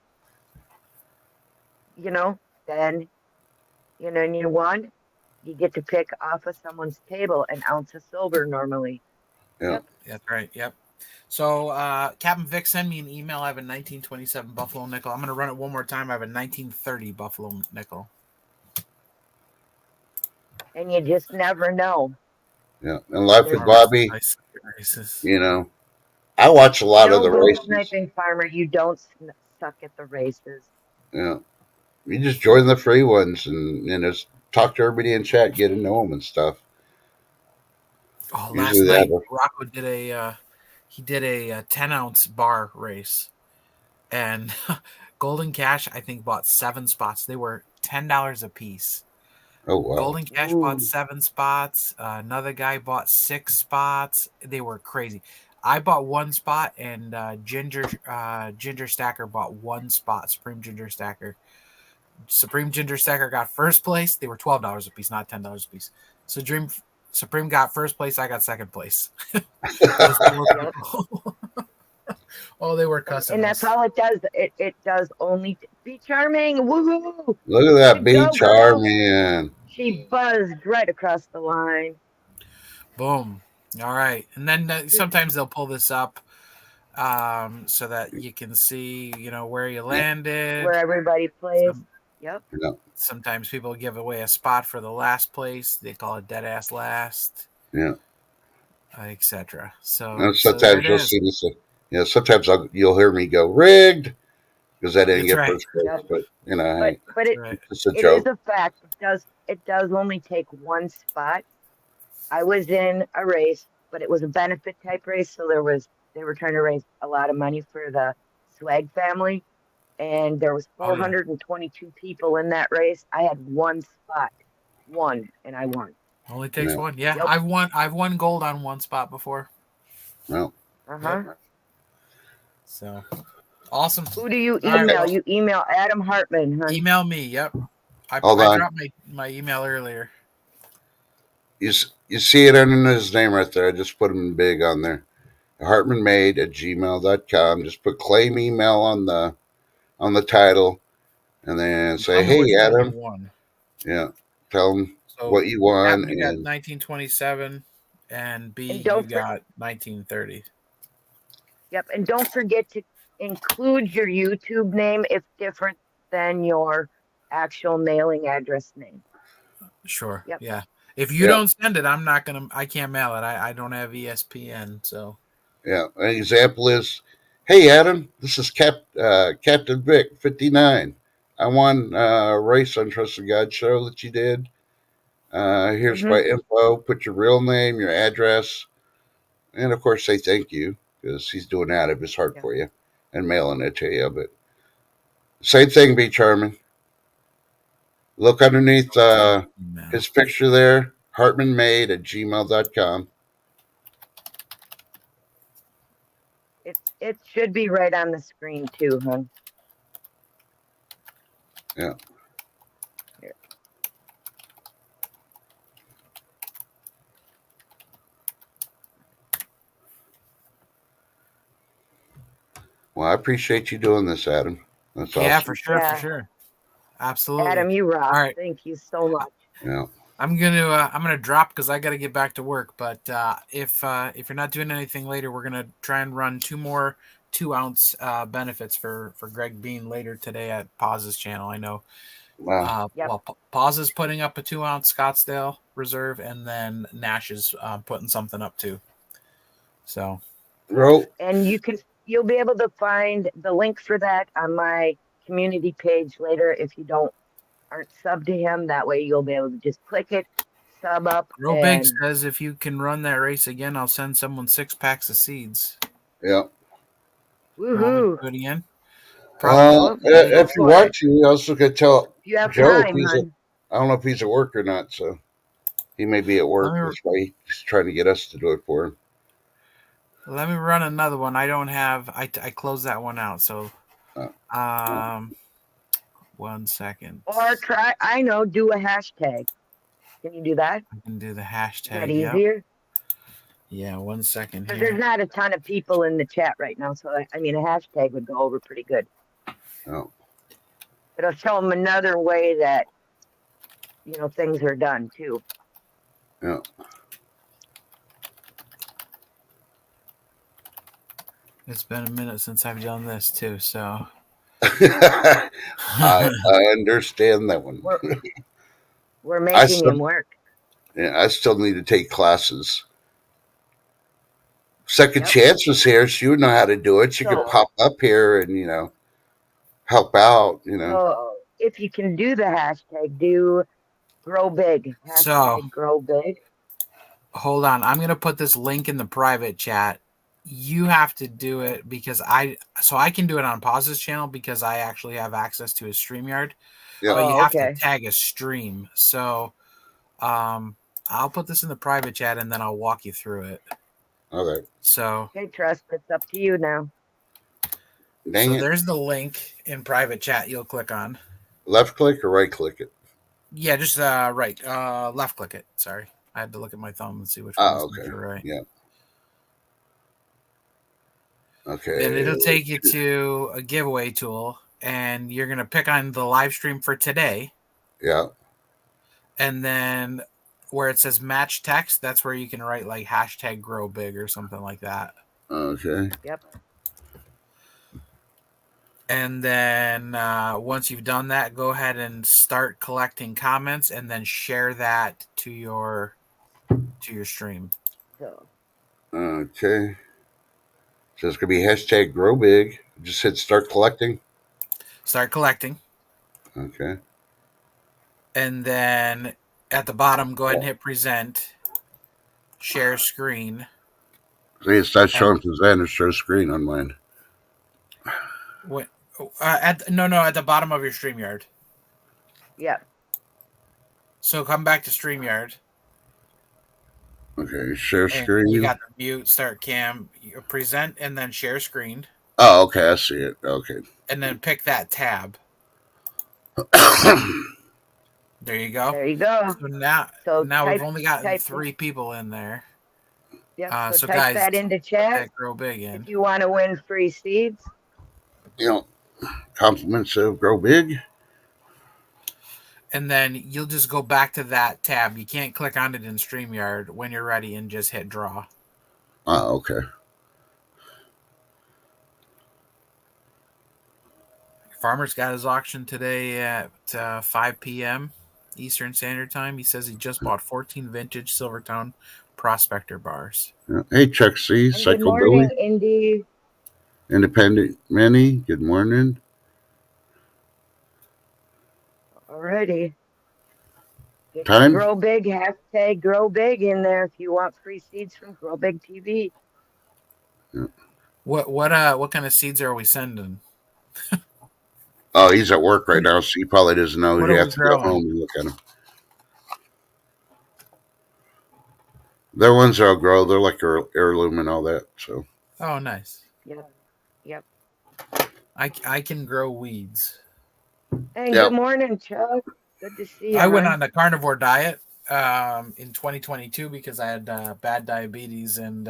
then, and you won, you get to pick off of someone's table an ounce of silver normally. Yeah. That's right. Yep. So, Captain Vic, send me an email. I have a 1927 Buffalo nickel. I'm going to run it one more time. I have a 1930 Buffalo nickel. And you just never know. Yeah. And Life with Yeah. Bobby, Nice races. you know, I watch a lot of the Gold races. Sniping Farmer, you don't suck at the races. Yeah. You just join the free ones and just talk to everybody in chat, get to know them and stuff. Oh, Usually last they night have Rocco did a 10-ounce bar race, and Golden Cash I think bought 7 spots. They were $10 a piece. Oh wow. Golden Cash Ooh. bought 7 spots. Another guy bought 6 spots. They were crazy. I bought 1 spot, and Ginger Stacker bought 1 spot. Supreme Ginger Stacker got first place. They were $12 a piece, not $10 a piece. So Supreme got first place. I got second place. Those poor people. Oh, they were cussing. And that's us. all it does. It does only be charming. Woohoo! Look at that Good Be go, girl. Charming. She buzzed right across the line. Boom. All right. And then sometimes they'll pull this up so that you can see, where you landed. Where everybody plays. Yep. Sometimes people give away a spot for the last place. They call it dead ass last. Yeah. Etc. So And so there sometimes it you'll is. see this. Sometimes you'll hear me go rigged because I didn't That's get right. first place. Yep. But But That's right. it's a it joke. is a fact. It does only take 1 spot. I was in a race, but it was a benefit type race, so they were trying to raise a lot of money for the Swag family, and there was Oh, yeah. 422 people in that race. I had 1 spot, and I won. Only takes Yeah. one. Yeah, Yep. I've won gold on 1 spot before. Well, Uh-huh. So awesome. Who do you All right, email? well- You email Adam Hartman, huh? Email me. Yep. I Hold on. dropped my email earlier. you see it under his name right there. I just put him big on there. HartmanMade@gmail.com. Just put claim email on the title, and then say, Tell me what "Hey, you Adam." won. Yeah, tell him So what you won, Captain got and 1927. and B, And you don't got 1930. Yep, and don't forget to include your YouTube name if different than your actual mailing address name. Sure. Yep. Yeah. If you Yeah. don't send it, I can't mail it. I don't have ESPN. So Yeah. An example is, hey Adam, this is Captain Vic 59. I won a race on Trusted God show that you did. Here's my info. Put your real name, your address, and of course say thank you because he's doing it out of his heart Yeah. for you and mailing it to you. But same thing, be charming. Look underneath email. his picture there, hartmanmade@gmail.com. It should be right on the screen too, hon. Yeah. Here. Well, I appreciate you doing this, Adam. That's Yeah, awesome. for sure, for Yeah. sure. Absolutely. Adam, you rock. All right. Thank you so much. Yeah. I'm gonna drop because I gotta get back to work. But if you're not doing anything later, we're gonna try and run 2 more 2-ounce benefits for Greg Bean later today at Paz's channel. I know. Wow. Yep. Well, Paz is putting up a 2-ounce Scottsdale Reserve, and then Nash is putting something up too. So, Ro, And you'll be able to find the link for that on my community page later if you aren't subbed to him. That way you'll be able to just click it, sub up, Real Big and says if you can run that race again, I'll send someone 6 packs of seeds. yeah. You want me to woohoo! do it again? Probably. Well, go If you for want it. to, you also could tell If you have Joe if time, he's hon. I don't know if he's at work or not, so he may be at work. That's why he's trying to get us to do it for him. Let me run another one. I don't have. I closed that one out. So, Oh. 1 second. Or do a hashtag. Can you do that? I can do the Is hashtag. that easier? Yeah, 1 second Because here. there's not a ton of people in the chat right now, so I mean, a hashtag would go over pretty good. Oh. It'll show them another way that things are done too. Yeah. It's been a minute since I've done this too, so I understand that one. We're making him work. Yeah, I still need to take classes. Second Yep. Chance was here. She would know how to do it. She could pop up here and help out. So if you can do the hashtag, do grow big. Hashtag grow big. Hold on, I'm gonna put this link in the private chat. You have to do it because I can do it on Paz's channel because I actually have access to his StreamYard. Yeah. But you have to tag a stream. So I'll put this in the private chat and then I'll walk you through it. Okay. So okay, Trust, it's up to you now. There's the link in private chat you'll click on. Left click or right click it? Yeah, just right. Left click it. Sorry. I had to look at my thumb and see which one was right. Yeah. Okay. And it'll take you to a giveaway tool, and you're going to pick on the live stream for today. Yeah. And then where it says match text, that's where you can write like hashtag grow big or something like that. Okay. Yep. And then once you've done that, go ahead and start collecting comments and then share that to your stream. Okay. So it's going to be hashtag grow big. Just hit start collecting. Start collecting. Okay. And then at the bottom, go ahead and hit present. Share screen. See, it starts showing present or show screen on mine. What? At the bottom of your StreamYard. Yeah. So come back to StreamYard. Okay, share screen. You got the mute, start cam, present, and then share screen. Oh, okay, I see it. Okay. And then pick that tab. There you go. There you go. So now we've only got 3 people in there. Yeah. So type guys, that into chat. Grow big in. If you want to win free seeds. Compliments of grow big. and then you'll just go back to that tab. You can't click on it in StreamYard when you're ready and just hit draw. Okay. Farmer's got his auction today at 5 p.m. Eastern Standard Time. He says he just bought 14 vintage Silvertown Prospector bars. Yeah. Hey, Chuck C, And good Cycle morning, Billy, Indy. Independent Minnie. Good morning. Alrighty. Get Time? your Grow Big, hashtag Grow Big in there if you want free seeds from Grow Big TV. What kind of seeds are we sending? Oh, he's at work right now, so he probably doesn't know. What You are have we to go growing? home and look at them. Their ones that'll grow. They're like heirloom and all that. So. Oh, nice. Yep. I can grow weeds. And Yep. good morning, Chuck. Good to see you. I went hon. on the carnivore diet in 2022 because I had bad diabetes, and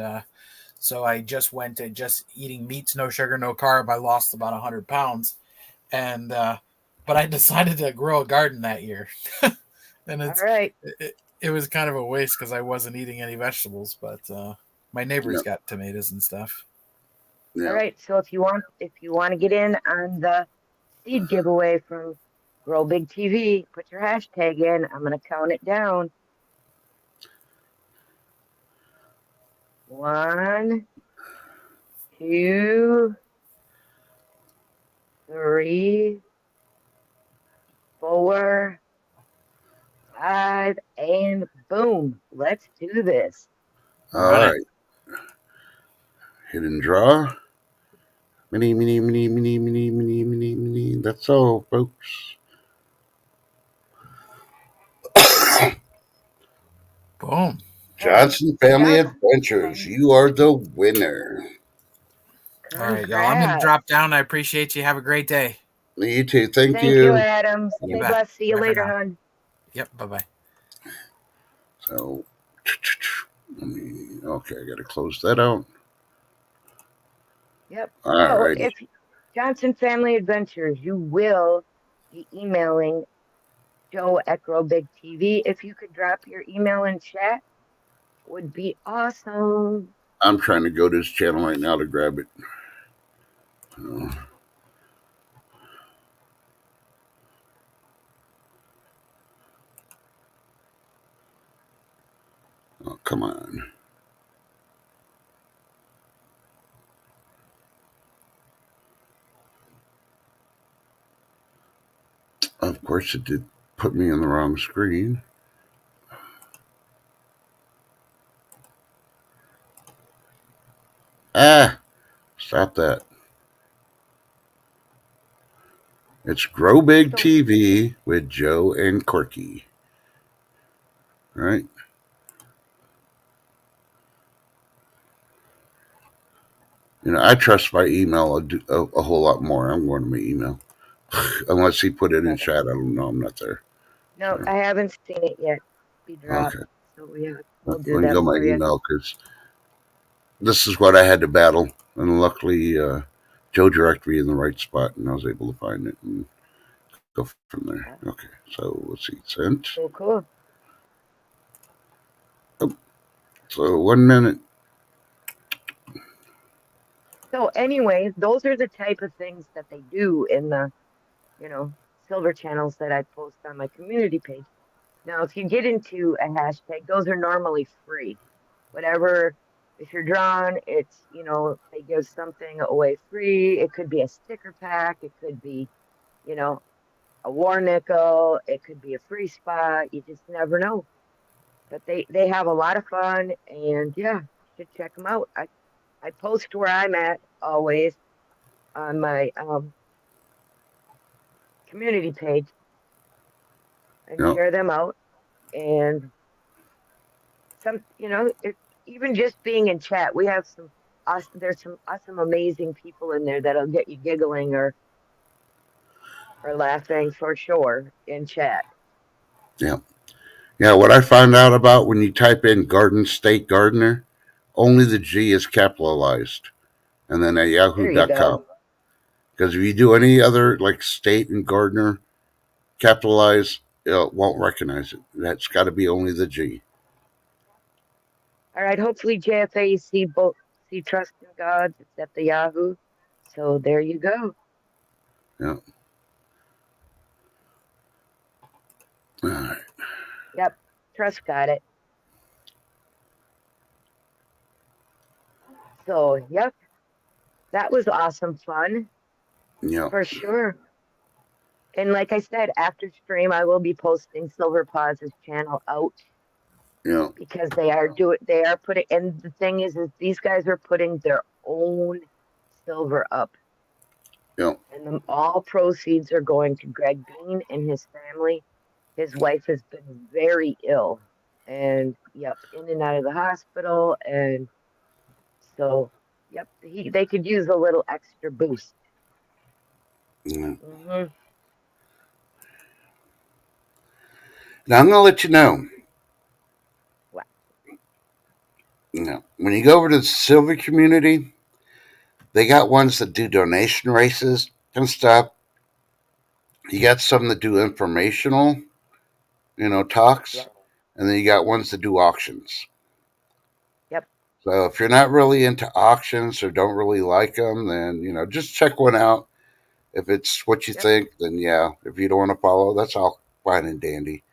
so I just went to just eating meats, no sugar, no carb. I lost about 100 pounds, and but I decided to grow a garden that year, and All right. it was kind of a waste because I wasn't eating any vegetables, but my neighbors Yep. got tomatoes and stuff. Yeah. All right. So if you want to get in on the seed giveaway from Grow Big TV, put your hashtag in. I'm gonna count it down. 1, 2, 3, 4, 5, and boom. Let's do this. All Run it. right. Hit and draw. Mini. That's all, folks. Boom. Johnson Family Chuck, Adventures. You are the winner. All right, y'all. I'm going to congrats. drop down. I appreciate you. Have a great day. You too. Thank Thank you, you. Adam. You Stay bet. blessed. See you Bye for later, now. hon. Yep. Bye-bye. So, okay, I got to close that out. Yep. All So right. if Johnson Family Adventures, you will be emailing Joe at Grow Big TV. If you could drop your email in chat, would be awesome. I'm trying to go to his channel right now to grab it. Oh, come on. Of course, it did put me on the wrong screen. Ah, stop that. It's Grow Big So- TV with Joe and Corky. All right. I trust my email a whole lot more. I'm going to my email. Unless he put it in chat. I don't know. I'm not there. No, I haven't seen it yet. Be dropped. Okay. So we'll do Let me that go my for you. email because this is what I had to battle. And luckily, Joe directed me in the right spot and I was able to find it and go from there. Okay. So let's see. Sent. Cool. So 1 minute. So anyways, those are the type of things that they do in the, silver channels that I post on my community page. Now, if you get into a hashtag, those are normally free. Whatever, if you're drawn, it's, they give something away free. It could be a sticker pack. It could be, a war nickel. It could be a free spot. You just never know. But they have a lot of fun, and yeah, you should check them out. I post where I'm at always on my community page and Yep. share them out. And even just being in chat, we have there's some awesome, amazing people in there that'll get you giggling or laughing for sure in chat. Yeah. Yeah. What I found out about when you type in Garden State Gardener, only the G is capitalized. And then at There you yahoo.com. go. Because if you do any other like state and gardener capitalized, it won't recognize it. That's got to be only the G. All right. Hopefully, JFA, you see both, see Trust in Gods. It's at the Yahoo. So there you go. Yeah. All right. Yep. Trust got it. So, yep. That was awesome fun Yeah. for sure. And like I said, after stream, I will be posting Silver Paw's channel out Yeah. because they are putting, and the thing is these guys are putting their own silver up, Yeah. and all proceeds are going to Greg Bean and his family. His wife has been very ill, and yep, in and out of the hospital, and so yep, they could use a little extra boost. Yeah. Hmm. Now I'm gonna let you know. Wow. When you go over to the silver community, they got ones that do donation races and stuff. You got some that do informational, talks, Yep. and then you got ones that do auctions. Yep. So if you're not really into auctions or don't really like them, then just check one out. If it's what you Yep. think, then yeah. If you don't want to follow, that's all fine and dandy.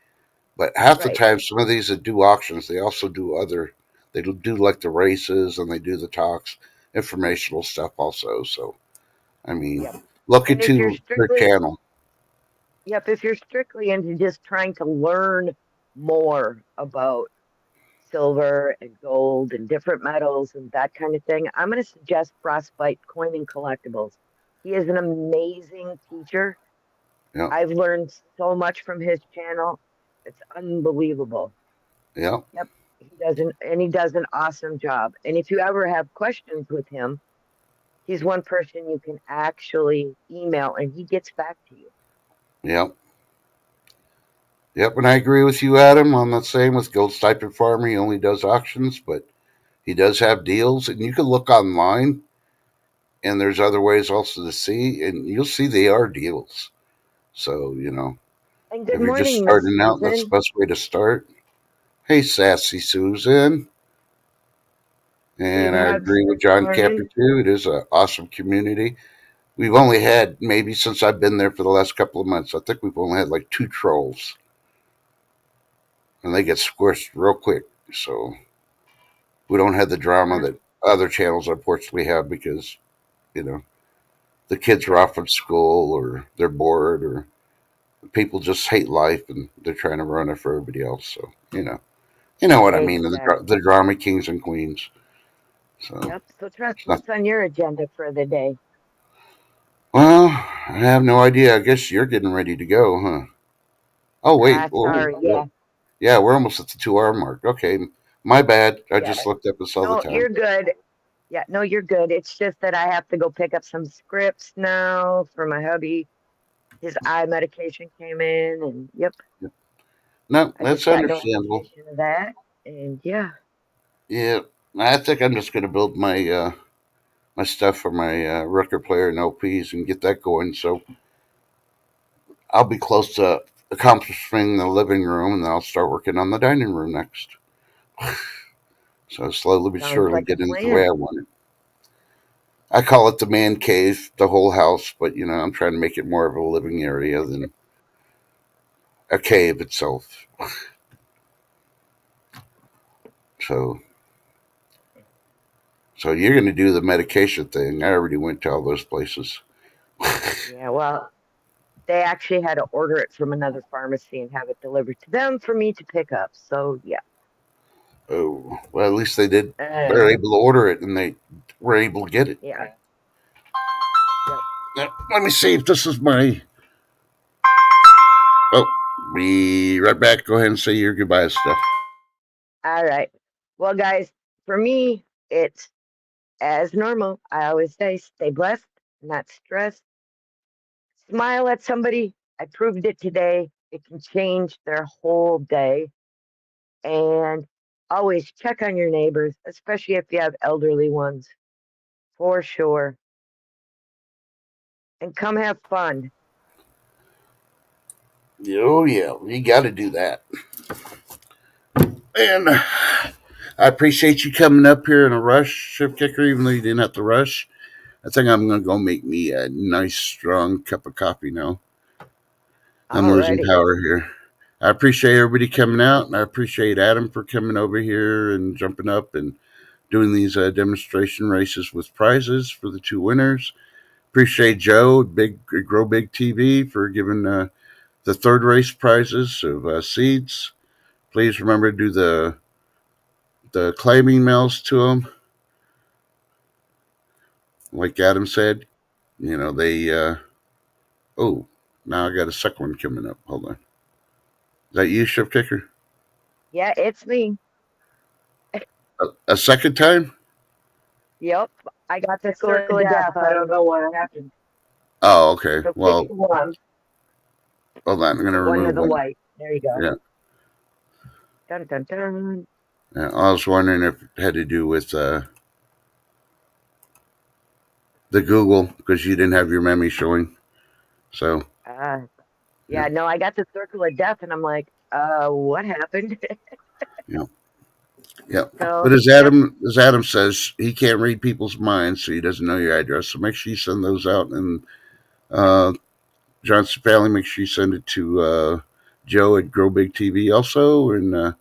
But half the Right. time, some of these that do auctions, they also do other. They do like the races and they do the talks, informational stuff also. So I mean, Yep. look And if you're into her strictly channel. Yep, if you're strictly into just trying to learn more about silver and gold and different metals and that kind of thing, I'm going to suggest Frostbite Coin and Collectibles. He is an amazing teacher. Yeah, I've learned so much from his channel. It's unbelievable. yeah, Yep, he does an awesome job. And if you ever have questions with him, he's one person you can actually email and he gets back to you. yeah. Yep, and I agree with you, Adam. I'm the same with Gold Stipend Farmer. He only does auctions, but he does have deals, and you can look online. And there's other ways also to see, and you'll see they are deals. So And if good you're just morning, Miss starting out, that's the Susan. best way to start. Hey, sassy Susan, Big and I hugs agree with this John Camper morning. too. It is an awesome community. We've only had maybe since I've been there for the last couple of months. I think we've only had like 2 trolls, and they get squished real quick. So we don't have the drama Uh, that other channels unfortunately have because you know the kids are yep, off from school or they're bored or people just hate life and they're trying to run it for everybody else. So you know what I mean. The exactly. drama kings and queens. So Yep. So, Trust, it's not. what's on your agenda for the day? Well, I have no idea. I guess you're getting ready to go, huh? Oh wait. Ah, Oh, sorry. Yeah. yeah. We're almost at the 2 hour mark. Okay, my bad. I Yeah. just looked up and saw the No, time. you're good. Yeah. No, you're good. It's just that I have to go pick up some scripts now for my hubby. His eye medication came in, and yep, No, I that's just got understandable. notification of that. And yeah. Yeah, I think I'm just going to build my stuff for my record player and LPs and get that going. So I'll be close to accomplishing the living room, and then I'll start working on the dining room next. So slowly but Sounds surely like a getting it the way plan. I want it. I call it the man cave, the whole house, but I'm trying to make it more of a living area than a cave itself. So, so you're going to do the medication thing. I already went to all those places. Yeah. Well, they actually had to order it from another pharmacy and have it delivered to them for me to pick up. So yeah. Oh, well, at least they did. Uh, They're able to order it, and they were able to get it. yeah. Yep. Now, let me see if this is my. Oh, be right back. Go ahead and say your goodbye stuff. All right. Well, guys, for me, it's as normal. I always say stay blessed, not stressed. Smile at somebody. I proved it today. It can change their whole day. And always check on your neighbors, especially if you have elderly ones, for sure. And come have fun. Oh yeah, you got to do that. And I appreciate you coming up here in a rush, Shift Kicker, even though you didn't have to rush. I think I'm going to go make me a nice, strong cup of coffee now. I'm losing Alrighty. power here. I appreciate everybody coming out, and I appreciate Adam for coming over here and jumping up and doing these demonstration races with prizes for the 2 winners. Appreciate Joe, Grow Big TV, for giving the 3rd race prizes of seeds. Please remember to do the claim emails to them. Like Adam said, they. Oh, now I got a second one coming up. Hold on. Is that you, Shift Kicker? Yeah, it's me. A second time? Yep. I got the circle of death. I don't know what happened. Oh, okay. So Well, pick one. hold on. I'm going to One of remove the one. white. There you go. Yeah. Dun dun dun. I was wondering if it had to do with the Google, because you didn't have your Memmy showing. So. Yeah, no, I got the circle of death, and I'm like, what happened? Yeah. Yeah. So, But as Adam says, he can't read people's minds, so he doesn't know your address. So make sure you send those out. And John Cefali, make sure you send it to Joe at Grow Big TV also. And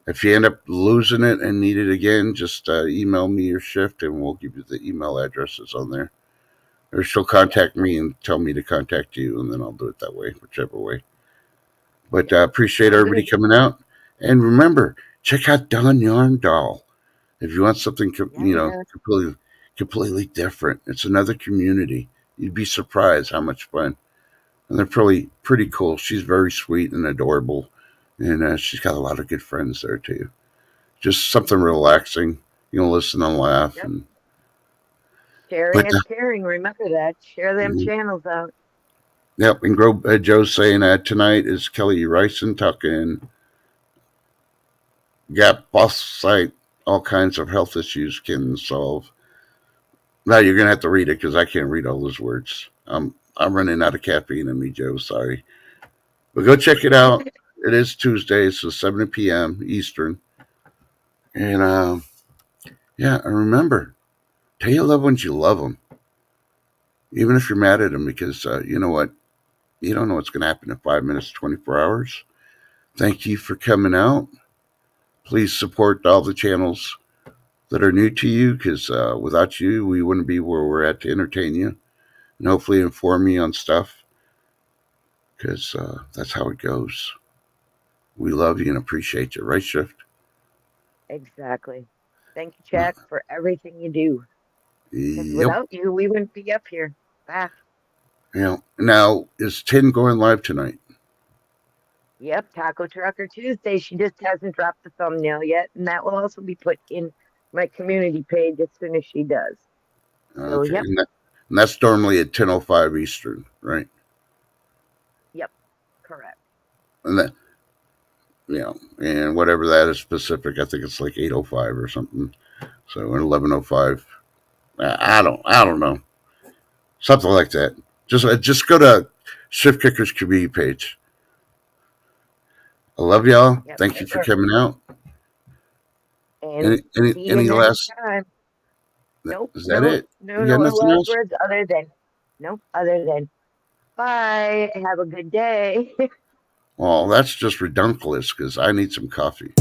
if you end up losing it and need it again, just email me your shift, and we'll give you the email addresses on there. Or she'll contact me and tell me to contact you, and then I'll do it that way, whichever way. But I appreciate everybody coming out. And remember, check out Don Yarn Doll. If you want something, completely different. It's another community. You'd be surprised how much fun. And they're pretty cool. She's very sweet and adorable. And she's got a lot of good friends there, too. Just something relaxing. Listen and laugh. Yep. And sharing is caring. Remember that. Share them channels out. Yep. And Joe's saying tonight is Kelly Ryson talking gap site, all kinds of health issues can solve. Now you're gonna have to read it because I can't read all those words. I'm running out of caffeine in me, Joe. Sorry, but go check it out. It is Tuesday, so 7 p.m. Eastern. And and remember, tell your loved ones you love them, even if you're mad at them, because you know what, you don't know what's gonna happen in 5 minutes, 24 hours. Thank you for coming out. Please support all the channels that are new to you, because without you, we wouldn't be where we're at to entertain you and hopefully inform you on stuff, because that's how it goes. We love you and appreciate you, right, Shift? Exactly. Thank you, Jack, for everything you do. Yep. Without you, we wouldn't be up here. Back. Yeah. Now, is Tin going live tonight? Yep, Taco Trucker Tuesday. She just hasn't dropped the thumbnail yet, and that will also be put in my community page as soon as she does. So, Okay. yep. And that's normally at 10:05 Eastern, right? Yep, correct. And that, and whatever that is specific, I think it's like 8:05 or something. So at 11:05, I don't know, something like that. Just go to Shift Kicker's community page. I love y'all. Yep, Thank you for coming out. And any last time. Nope. Is that it? No last words other than bye. Have a good day. Well, that's just redunculous because I need some coffee.